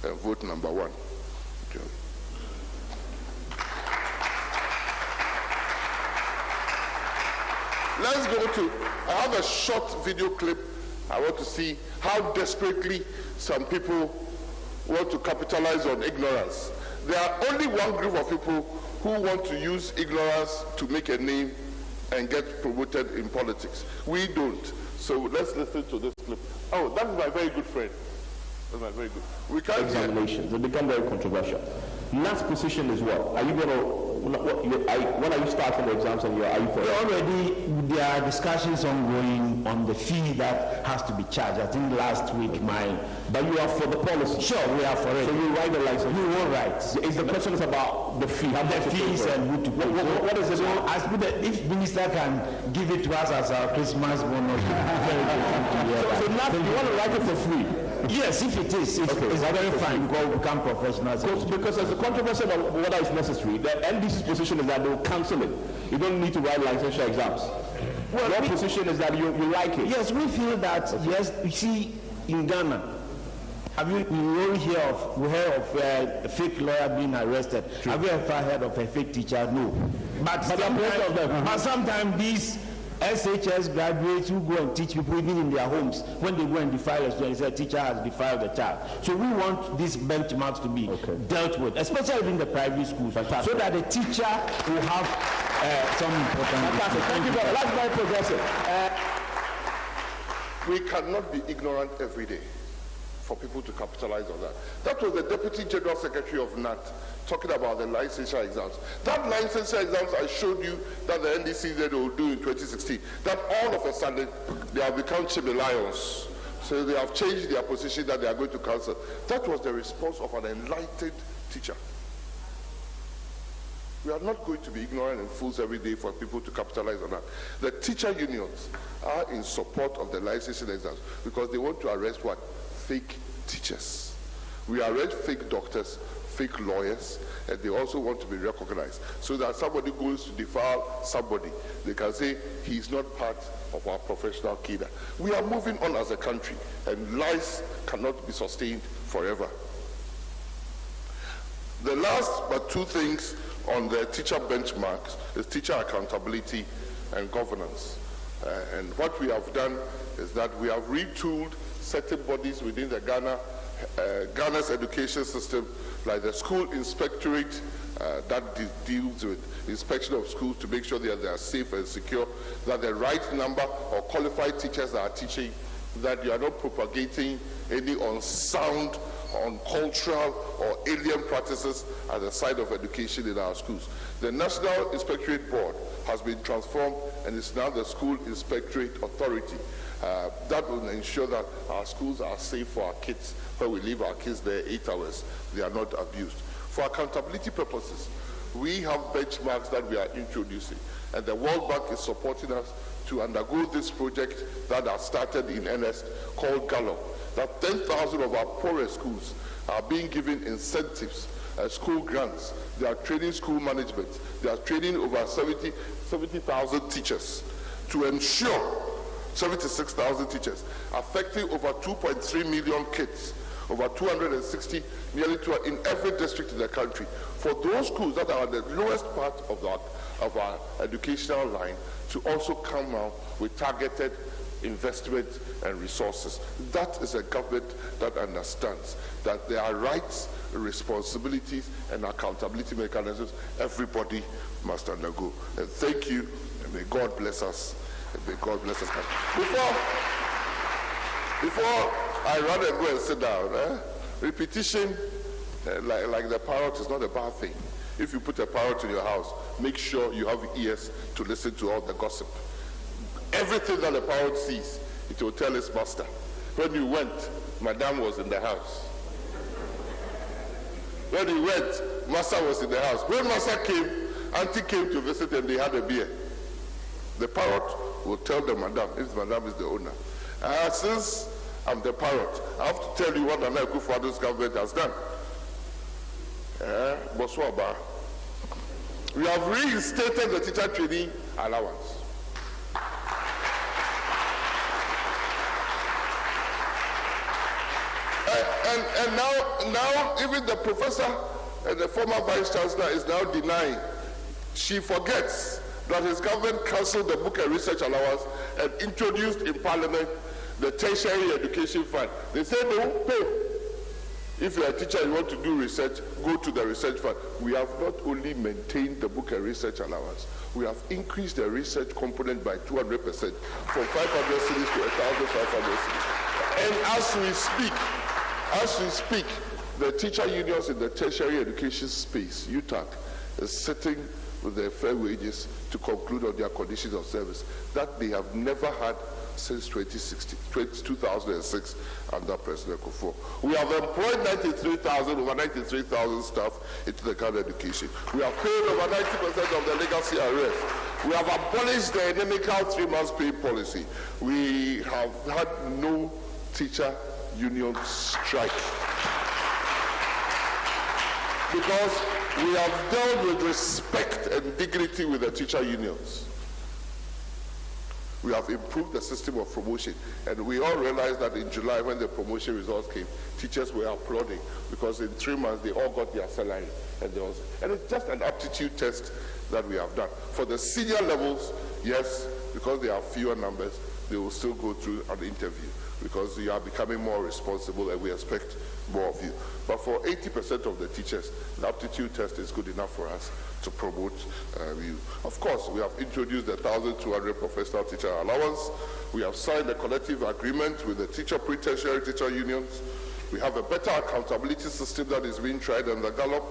and vote number 1. Okay. Let's go to, I have a short video clip. I want to see how desperately some people want to capitalize on ignorance. There are only one group of people who want to use ignorance to make a name and get promoted in politics. We don't. So let's listen to this clip. Oh, that's my very good friend. That's my very good. We can't examinations. They become very controversial. Last position is what? Are you going to, when are you starting the exams and are you for it? Already there are discussions ongoing on the fee that has to be charged. I think last week But you are for the policy? Sure, we are for it. So you write the license? You will write. Is the question is about the fee? The fees and who to pay. What is it? So if minister can give it to us as our Christmas bonus, so now you want to write it for free? Yes, if it is, it's very fine. Go become professionals. Because there's a controversy about whether it's necessary. The NDC's position is that they'll cancel it. You don't need to write licensure exams. Well, your position is that you like it. Yes, we feel that, yes, you see, in Ghana, we hear of a fake lawyer being arrested. True. Have you ever heard of a fake teacher? No. But sometimes these SHS graduates who go and teach people even in their homes, when they go and defile a student, they say a teacher has defiled the child. So we want these benchmarks to be dealt with, especially in the private schools, so that the teacher will have some important... Fantastic. Thank you, brother. That's very progressive. We cannot be ignorant every day for people to capitalize on that. That was the Deputy General Secretary of NAT talking about the licensure exams. That licensure exams I showed you that the NDC said they will do in 2016, that all of a sudden they have become chibi lions So they have changed their position that they are going to cancel. That was the response of an enlightened teacher. We are not going to be ignorant and fools every day for people to capitalize on that. The teacher unions are in support of the licensing exams because they want to arrest what? Fake teachers. We arrest fake doctors, fake lawyers, and they also want to be recognized. So that somebody goes to defile somebody, they can say he's not part of our professional cadre. We are moving on as a country, and lies cannot be sustained forever. The last but two things on the teacher benchmarks is teacher accountability and governance. And what we have done is that we have retooled certain bodies within the Ghana's education system, like the school inspectorate that deals with inspection of schools to make sure that they are safe and secure, that the right number of qualified teachers that are teaching, that you are not propagating any unsound, uncultural or alien practices at the side of education in our schools. The National Inspectorate Board has been transformed and is now the School Inspectorate Authority. That will ensure that our schools are safe for our kids. When we leave our kids there 8 hours, they are not abused. For accountability purposes, we have benchmarks that we are introducing, and the World Bank is supporting us to undergo this project that has started in earnest called Gallup. That 10,000 of our poorest schools are being given incentives, school grants. They are training school management. They are training over 70,000 teachers to ensure 76,000 teachers, affecting over 2.3 million kids, over 260, nearly in every district in the country. For those schools that are the lowest part of our educational line to also come out with targeted investment and resources. That is a government that understands that there are rights, responsibilities, and accountability mechanisms everybody must undergo. And thank you, and may God bless us. And may God bless us. Before I run and go and sit down, repetition, like the parrot, is not a bad thing. If you put a parrot in your house, make sure you have ears to listen to all the gossip. Everything that the parrot sees, it will tell its master. When you went, Madame was in the house. When you went, Master was in the house. When Master came, Auntie came to visit and they had a beer. The parrot will tell the Madame, if Madame is the owner. Since I'm the parrot, I have to tell you what the akufo-addo's government has done. Boswaba. We have reinstated the teacher training allowance. And now even the professor and the former vice chancellor is now denying. She forgets that his government cancelled the book and research allowance and introduced in Parliament the tertiary education fund. They say they won't pay. If you're a teacher and you want to do research, go to the research fund. We have not only maintained the book and research allowance, we have increased the research component by 200% from 500 cedis to 1,500 cedis. And as we speak, the teacher unions in the tertiary education space, UTAC, is sitting with their fair wages to conclude on their conditions of service that they have never had since 2006 under President Akufo. We have employed over 93,000 staff into the Ghana education. We have paid over 90% of the legacy arrears. We have abolished the endemical 3-month pay policy. We have had no teacher union strike. Because we have dealt with respect and dignity with the teacher unions. We have improved the system of promotion. And we all realized that in July, when the promotion results came, teachers were applauding because in 3 months they all got their salary. And it's just an aptitude test that we have done. For the senior levels, yes, because there are fewer numbers, they will still go through an interview because you are becoming more responsible and we expect more of you. But for 80% of the teachers, the aptitude test is good enough for us to promote you. Of course, we have introduced the 1,200 professional teacher allowance. We have signed a collective agreement with the teacher pre-tertiary teacher unions. We have a better accountability system that is being tried under Gallup.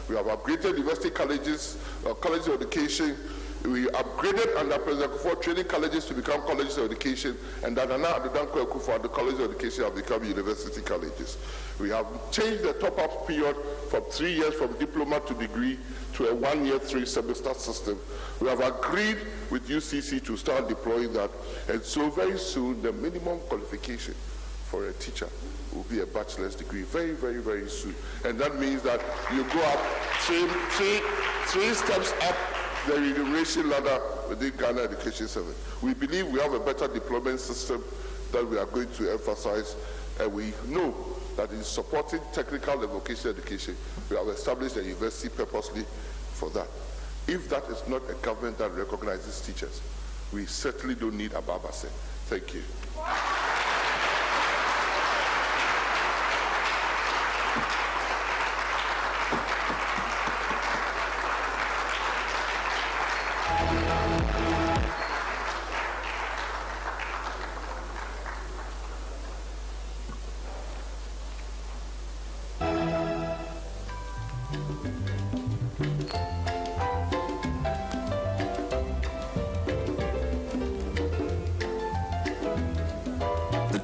We have upgraded university colleges, college education We upgraded under President Akufo training colleges to become colleges of education, and that are now the Akufo-Addo colleges of education have become university colleges. We have changed the top-up period from 3 years from diploma to degree to a 1-year, 3-semester system. We have agreed with UCC to start deploying that, and so very soon the minimum qualification for a teacher will be a bachelor's degree, very, very, very soon. And that means that you go up three steps up the remuneration ladder within Ghana Education Service. We believe we have a better deployment system that we are going to emphasize, and we know that in supporting technical and vocational education, we have established a university purposely for that. If that is not a government that recognizes teachers, we certainly don't need Ababase. Thank you.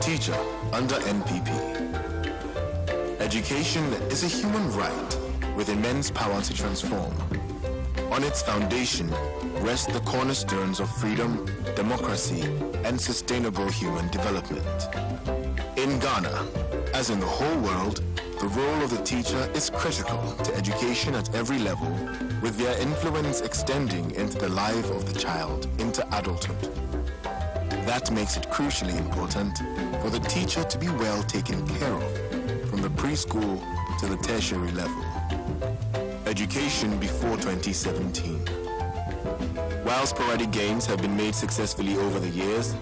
Teacher under NPP. Education is a human right with immense power to transform. On its foundation rest the cornerstones of freedom, democracy, and sustainable human development. In Ghana, as in the whole world, the role of the teacher is critical to education at every level, with their influence extending into the life of the child into adulthood. That makes it crucially important for the teacher to be well taken care of, from the preschool to the tertiary level. Education before 2017. While sporadic gains have been made successfully over the years,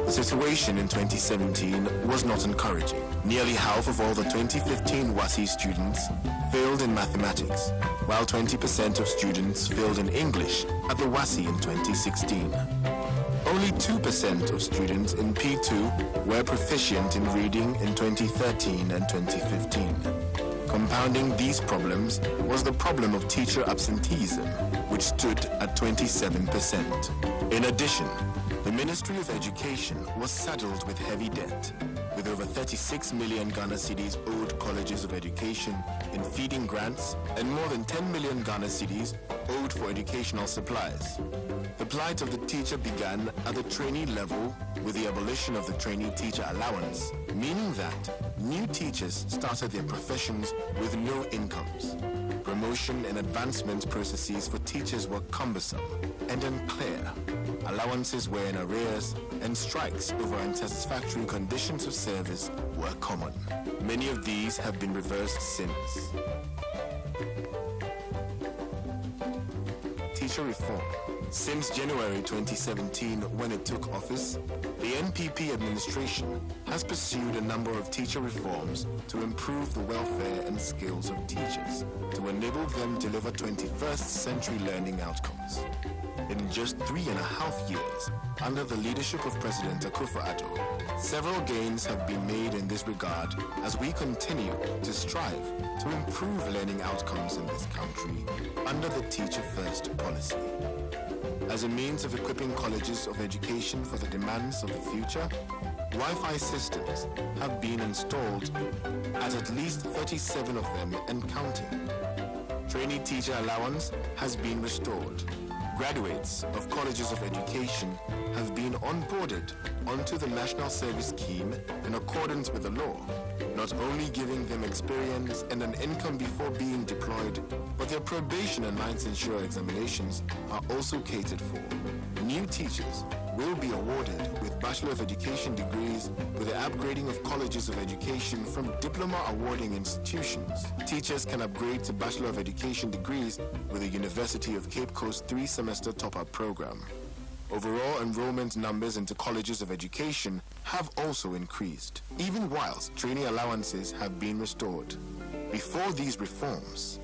the situation in 2017 was not encouraging. Nearly half of all the 2015 WASSCE students failed in mathematics, while 20% of students failed in English at the WASSCE in 2016. Only 2% of students in P2 were proficient in reading in 2013 and 2015. Compounding these problems was the problem of teacher absenteeism, which stood at 27%. In addition, the Ministry of Education was saddled with heavy debt, with over 36 million Ghana cedis owed colleges of education in feeding grants and more than 10 million Ghana cedis owed for educational supplies. The plight of the teacher began at the trainee level with the abolition of the trainee teacher allowance, meaning that new teachers started their professions with no incomes. Promotion and advancement processes for teachers were cumbersome and unclear. Allowances were in arrears, and strikes over unsatisfactory conditions of service were common. Many of these have been reversed since. Teacher reform. Since January 2017, when it took office, the NPP administration has pursued a number of teacher reforms to improve the welfare and skills of teachers, to enable them to deliver 21st century learning outcomes. In just 3.5 years, under the leadership of President Akufo-Addo, several gains have been made in this regard as we continue to strive to improve learning outcomes in this country under the Teacher First policy. As a means of equipping colleges of education for the demands of the future, Wi-Fi systems have been installed at least 37 of them and counting. Trainee teacher allowance has been restored. Graduates of colleges of education have been onboarded onto the National Service Scheme in accordance with the law, not only giving them experience and an income before being deployed, but their probation and licensure examinations are also catered for. New teachers will be awarded with Bachelor of Education degrees with the upgrading of colleges of education from diploma awarding institutions. Teachers can upgrade to Bachelor of Education degrees with the University of Cape Coast 3-semester top-up program. Overall enrollment numbers into colleges of education have also increased, even whilst trainee allowances have been restored. Before these reforms,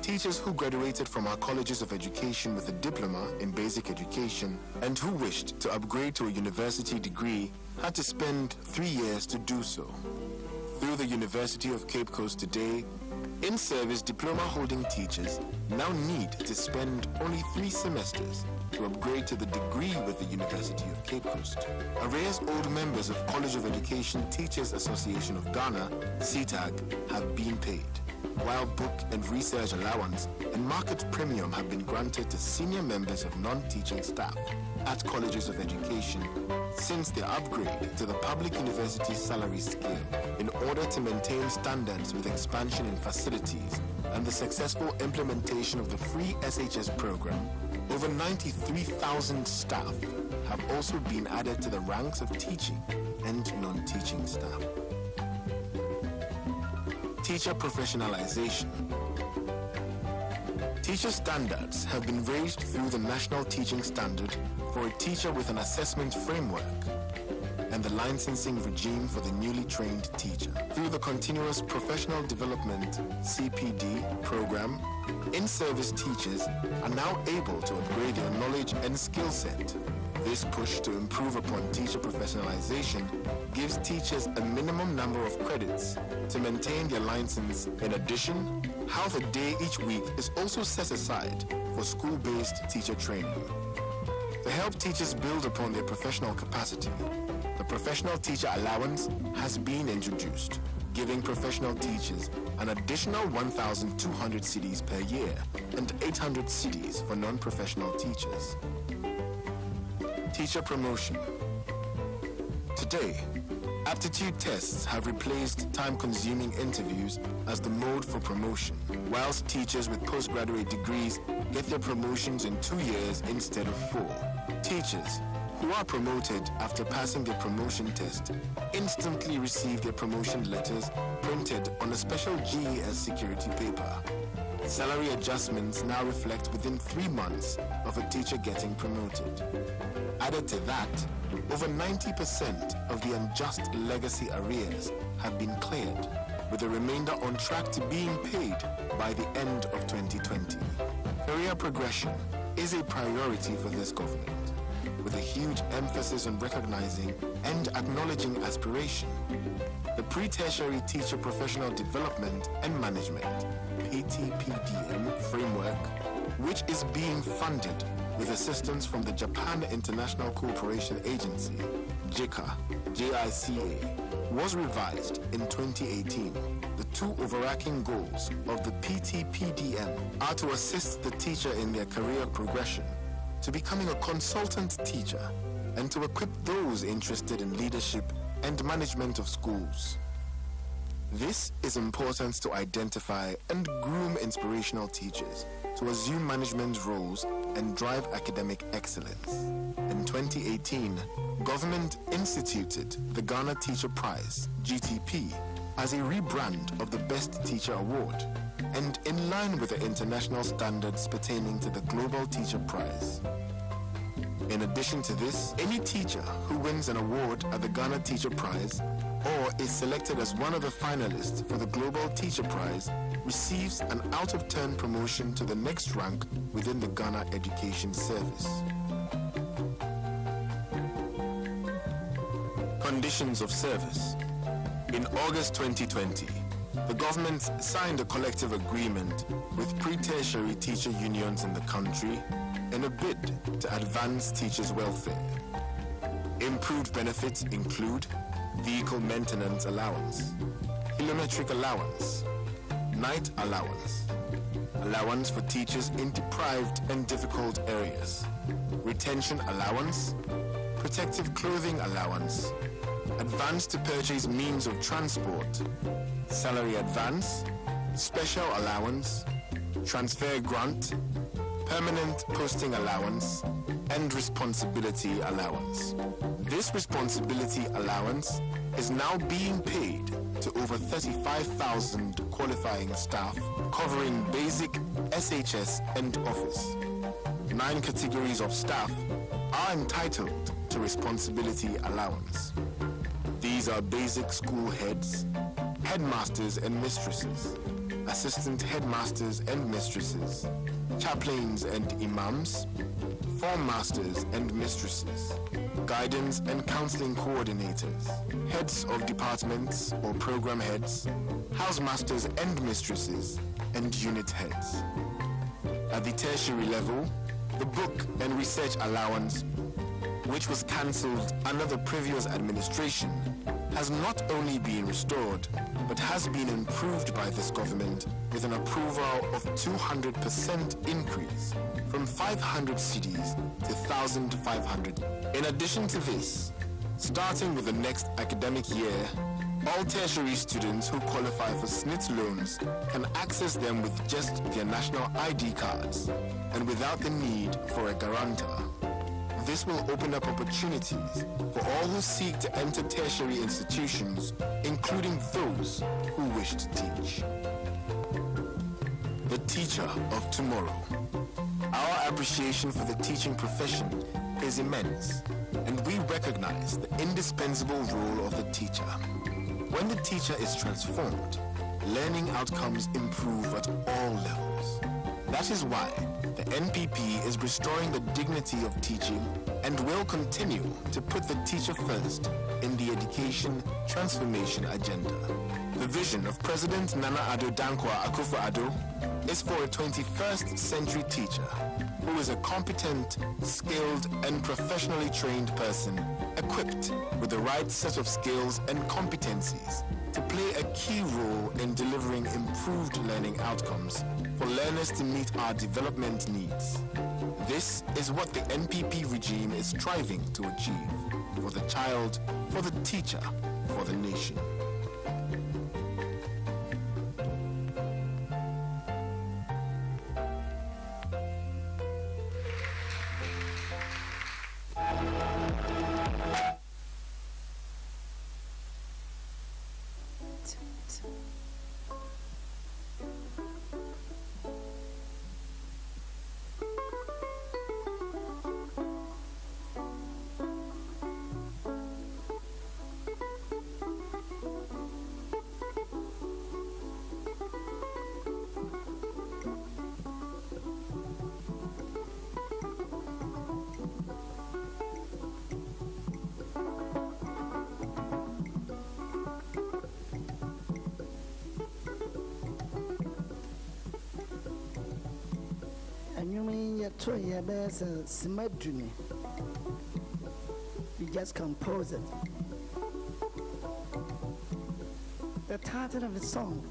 teachers who graduated from our colleges of education with a diploma in basic education and who wished to upgrade to a university degree had to spend 3 years to do so. Through the University of Cape Coast today, in-service diploma-holding teachers now need to spend only 3 semesters to upgrade to the degree with the University of Cape Coast. Arrears owed members of College of Education Teachers Association of Ghana, CTAG, have been paid, while book and research allowance and market premium have been granted to senior members of non-teaching staff at colleges of education since their upgrade to the public university salary scale in order to maintain standards with expansion in facilities and the successful implementation of the free SHS program. Over 93,000 staff have also been added to the ranks of teaching and non-teaching staff. Teacher professionalization. Teacher standards have been raised through the National Teaching Standard for a teacher with an assessment framework and the licensing regime for the newly trained teacher. Through the Continuous Professional Development (CPD) program, in-service teachers are now able to upgrade their knowledge and skill set. This push to improve upon teacher professionalization gives teachers a minimum number of credits to maintain their license. In addition, half a day each week is also set aside for school-based teacher training. To help teachers build upon their professional capacity, the Professional Teacher Allowance has been introduced, giving professional teachers an additional 1,200 cedis per year and 800 cedis for non-professional teachers. Teacher promotion. Today, aptitude tests have replaced time-consuming interviews as the mode for promotion, whilst teachers with postgraduate degrees get their promotions in 2 years instead of 4. Teachers who are promoted after passing their promotion test instantly receive their promotion letters printed on a special GES security paper. Salary adjustments now reflect within 3 months of a teacher getting promoted. Added to that, over 90% of the unjust legacy arrears have been cleared, with the remainder on track to being paid by the end of 2020. Career progression is a priority for this government, with a huge emphasis on recognizing and acknowledging aspiration. The Pre-Tertiary Teacher Professional Development and Management (PTPDM) framework, which is being funded with assistance from the Japan International Cooperation Agency, JICA, was revised in 2018. The two overarching goals of the PTPDM are to assist the teacher in their career progression, to becoming a consultant teacher, and to equip those interested in leadership and management of schools. This is important to identify and groom inspirational teachers to assume management roles and drive academic excellence. In 2018, government instituted the Ghana Teacher Prize, GTP, as a rebrand of the Best Teacher Award, and in line with the international standards pertaining to the Global Teacher Prize. In addition to this, any teacher who wins an award at the Ghana Teacher Prize or is selected as one of the finalists for the Global Teacher Prize receives an out-of-turn promotion to the next rank within the Ghana Education Service. Conditions of service. In August 2020, the government signed a collective agreement with pre-tertiary teacher unions in the country in a bid to advance teachers' welfare. Improved benefits include vehicle maintenance allowance, kilometric allowance, night allowance, allowance for teachers in deprived and difficult areas, retention allowance, protective clothing allowance, advance to purchase means of transport, salary advance, special allowance, transfer grant, permanent posting allowance, and responsibility allowance. This responsibility allowance is now being paid to over 35,000 qualifying staff, covering basic, SHS, and office. 9 categories of staff are entitled to responsibility allowance. These are basic school heads, headmasters and mistresses, assistant headmasters and mistresses, chaplains and imams, form masters and mistresses, guidance and counseling coordinators, heads of departments or program heads, housemasters and mistresses, and unit heads. At the tertiary level, The book and research allowance, which was cancelled under the previous administration, has not only been restored, but has been improved by this government with an approval of 200% increase from 500 cedis to 1,500. In addition to this, starting with the next academic year, all tertiary students who qualify for SNIT loans can access them with just their national ID cards and without the need for a guarantor. This will open up opportunities for all who seek to enter tertiary institutions, including those who wish to teach. The teacher of tomorrow. Our appreciation for the teaching profession is immense, and we recognize the indispensable role of the teacher. When the teacher is transformed, learning outcomes improve at all levels. That is why the NPP is restoring the dignity of teaching and will continue to put the teacher first in the education transformation agenda. The vision of President Nana Addo Dankwa Akufo-Addo is for a 21st century teacher who is a competent, skilled, and professionally trained person equipped with the right set of skills and competencies to play a key role in delivering improved learning outcomes for learners to meet our development needs. This is what the NPP regime is striving to achieve for the child, for the teacher, for the nation. We just compose it. The title of the song.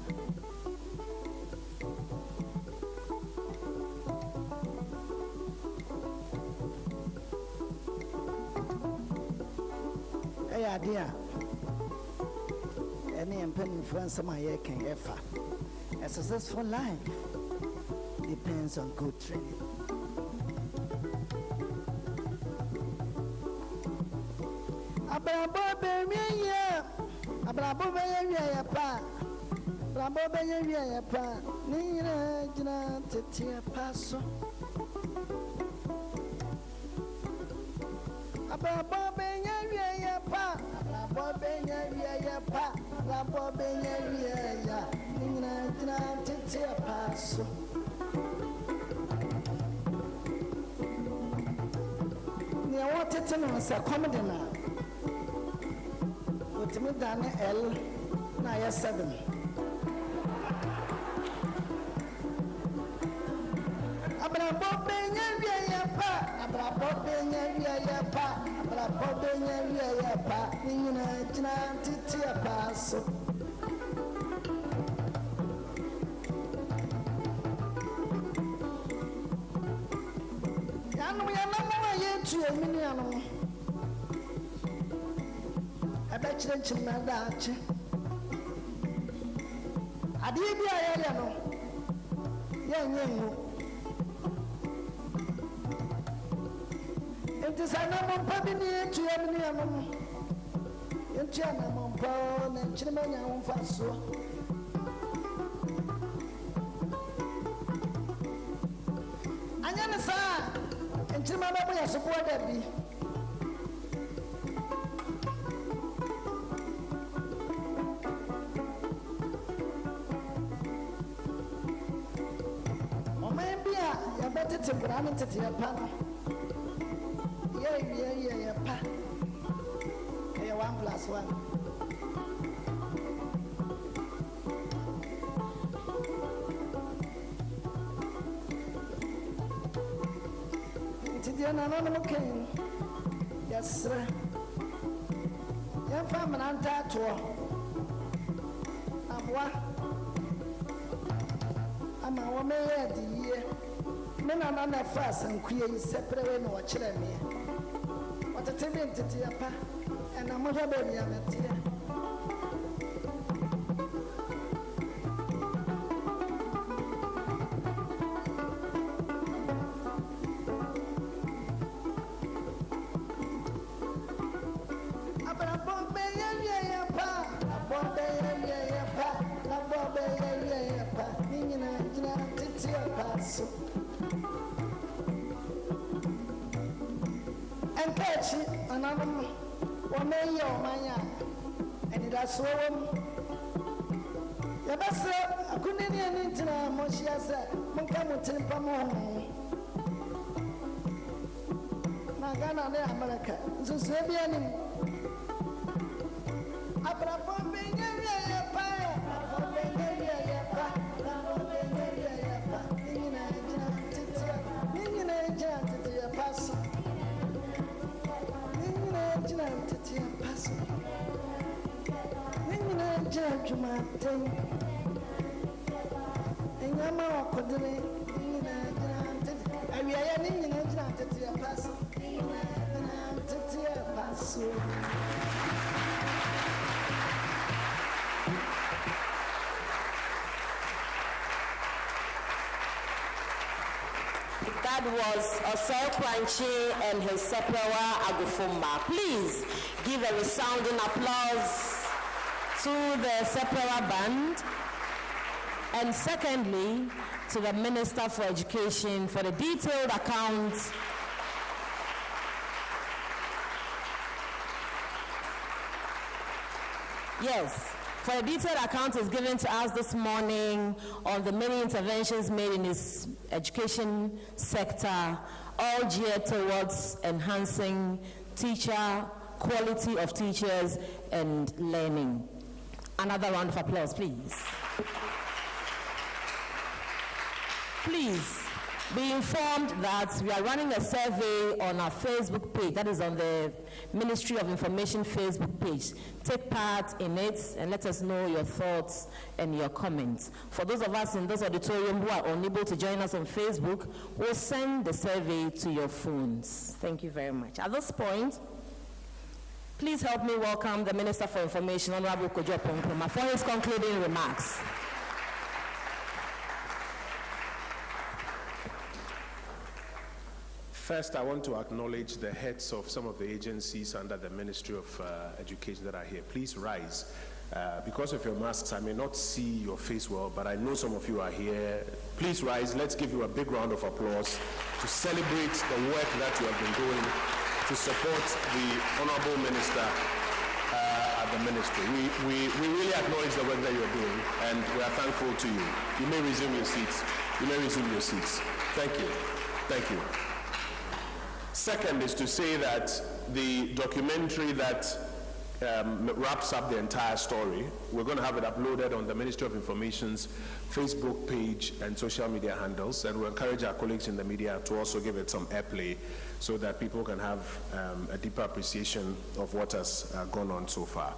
Hey, idea. Any impending friends of my ear can ever. A successful life depends on good training. Abrabo benye pa. Abrabo benye pa. Nira jina tetia paso. Abrabo benye pa. Abrabo benye pa. Abrabo benye ya. Nira jina tetia paso. Ni awon tete no sa comedy na. To me, Dana L. Naya 7. Abrabo benya pa. Abrabo benya pa. Abrabo benya pa. Nina jina titia paso. Yanu yana yetu emini yanu. Children na dachi adi bi ayere no ye nyengu enti sana mo pa bi ni etu ya bi ni amo enti ana mo pa na nchire manya ho faso anya na sa nchire ma ba ya so ko da bi to Brahman to Tiapana. Yeah, pa. 1+1. dear Nana King. Yes, sir. Young family, I'm tattoo. I'm a woman, dear. Men are not fast and queer separate no watching me. What a tendency to your pa, and I'm a baby, I'm a tear. And catch it, another one may your mania, and it has so the best I couldn't into a moshia said, Monkamutin Pamon Magana de America, so Serbian. That was Osei Kwanchi and his Sepewa Agufumba. Please give a resounding applause to the Sepewa band. And secondly, to the Minister for Education for the detailed account for a detailed account is given to us this morning on the many interventions made in his education sector, all geared towards enhancing teacher, quality of teachers and learning. Another round of applause, please. Please be informed that we are running a survey on our Facebook page, that is on the Ministry of Information Facebook page. Take part in it and let us know your thoughts and your comments. For those of us in this auditorium who are unable to join us on Facebook, we'll send the survey to your phones. Thank you very much. At this point, please help me welcome the Minister for Information, Honorable Agyapong, for his concluding remarks. First, I want to acknowledge the heads of some of the agencies under the Ministry of Education that are here. Please rise. Because of your masks, I may not see your face well, but I know some of you are here. Please rise. Let's give you a big round of applause to celebrate the work that you have been doing to support the Honorable Minister at the Ministry. We really acknowledge the work that you're doing, and we are thankful to you. You may resume your seats. You may resume your seats. Thank you. Thank you. Second is to say that the documentary that wraps up the entire story, we're going to have it uploaded on the Ministry of Information's Facebook page and social media handles, and we encourage our colleagues in the media to also give it some airplay so that people can have a deeper appreciation of what has gone on so far.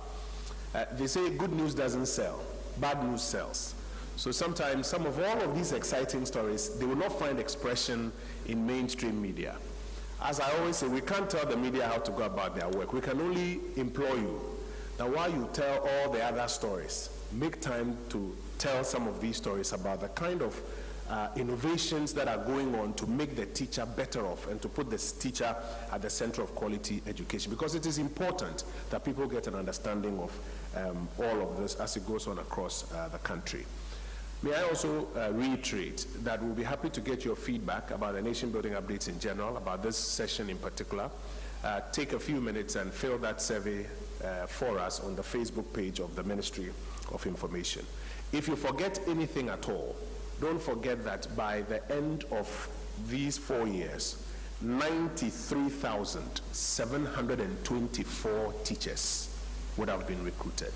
They say good news doesn't sell, bad news sells. So sometimes some of all of these exciting stories, they will not find expression in mainstream media. As I always say, we can't tell the media how to go about their work. We can only implore you that while you tell all the other stories, make time to tell some of these stories about the kind of innovations that are going on to make the teacher better off and to put the teacher at the center of quality education. Because it is important that people get an understanding of all of this as it goes on across the country. May I also reiterate that we'll be happy to get your feedback about the nation-building updates in general, about this session in particular. Take a few minutes and fill that survey for us on the Facebook page of the Ministry of Information. If you forget anything at all, don't forget that by the end of these 4 years, 93,724 teachers would have been recruited.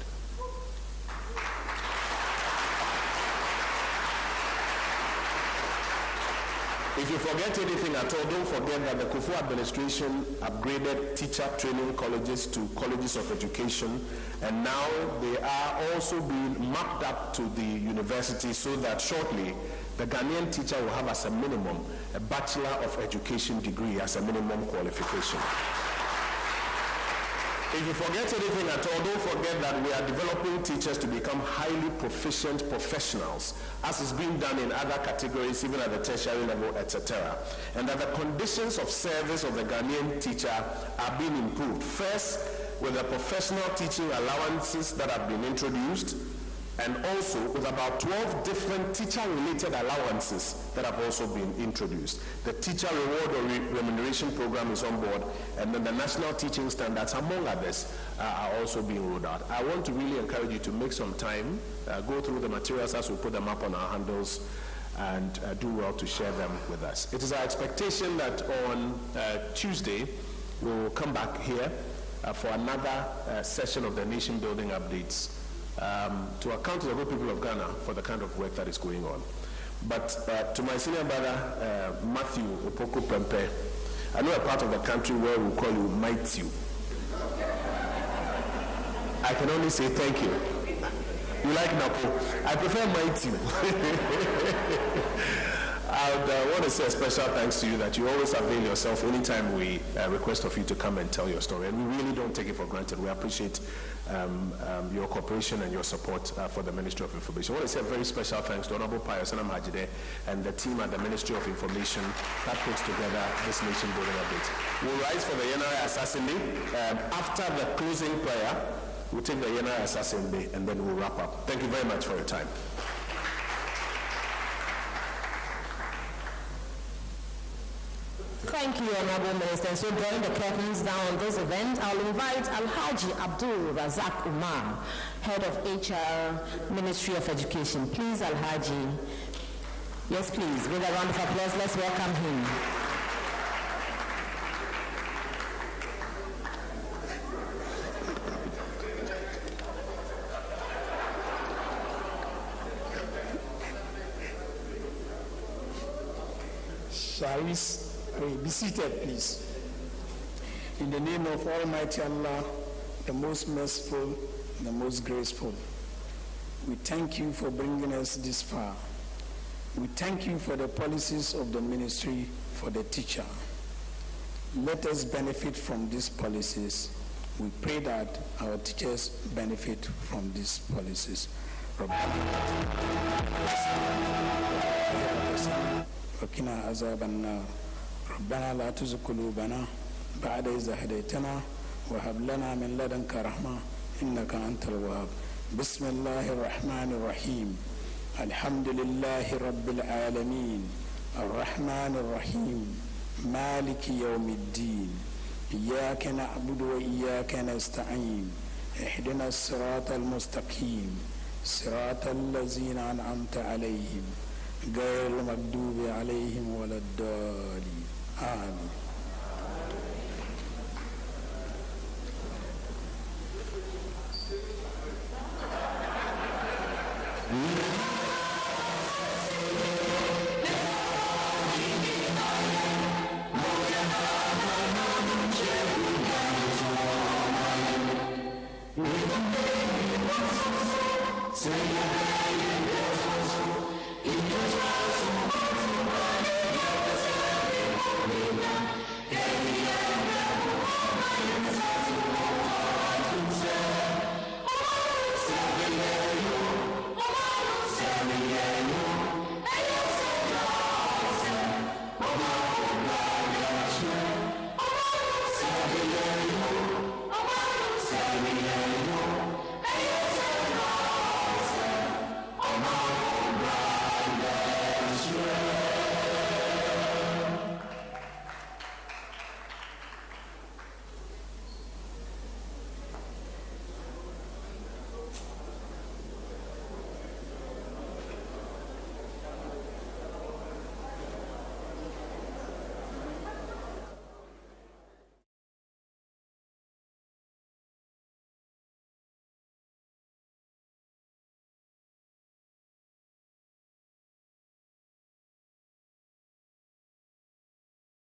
If you forget anything at all, don't forget that the Akufo administration upgraded teacher training colleges to colleges of education, and now they are also being mapped up to the university so that shortly the Ghanaian teacher will have as a minimum a Bachelor of Education degree as a minimum qualification. If you forget anything at all, don't forget that we are developing teachers to become highly proficient professionals, as is being done in other categories, even at the tertiary level, etc. And that the conditions of service of the Ghanaian teacher are being improved. First, with the professional teaching allowances that have been introduced, and also with about 12 different teacher-related allowances that have also been introduced. The teacher reward or remuneration program is on board, and then the national teaching standards, among others, are also being rolled out. I want to really encourage you to make some time, go through the materials as we put them up on our handles, and do well to share them with us. It is our expectation that on Tuesday, we'll come back here for another session of the nation building updates, to account to the good people of Ghana for the kind of work that is going on. But to my senior brother, Matthew Opoku Pempe, I know a part of the country where we call you Mighty. I can only say thank you. You like Napo? I prefer Mighty. I would want to say a special thanks to you that you always avail yourself anytime we request of you to come and tell your story. And we really don't take it for granted. We appreciate your cooperation and your support for the Ministry of Information. I want to say a very special thanks to Honorable Pius Anamajide and the team at the Ministry of Information that puts together this nation building update. We'll rise for the NRA Assassin Day. After the closing prayer, we'll take the NRA Assassin Day and then we'll wrap up. Thank you very much for your time. Thank you, Honorable Minister. So drawing the curtains down on this event, I'll invite Alhaji Abdul Razak Umar, Head of HR, Ministry of Education. Please, Alhaji. Yes, please. With a round of applause, let's welcome him. Shall we pray? Be seated, please. In the name of Almighty Allah, the most merciful, the most graceful, we thank you for bringing us this far. We thank you for the policies of the ministry for the teacher. Let us benefit from these policies. We pray that our teachers benefit from these policies. وقنا عذاب النار ربنا لا تزغ قلوبنا بعد إذ هديتنا وهب لنا من لدنك رحمة إنك أنت الوهاب بسم الله الرحمن الرحيم الحمد لله رب العالمين الرحمن الرحيم مالك يوم الدين إياك نعبد وإياك نستعين اهدنا الصراط المستقيم صراط الذين أنعمت عليهم غير المغضوب عليهم ولا الضالين آمين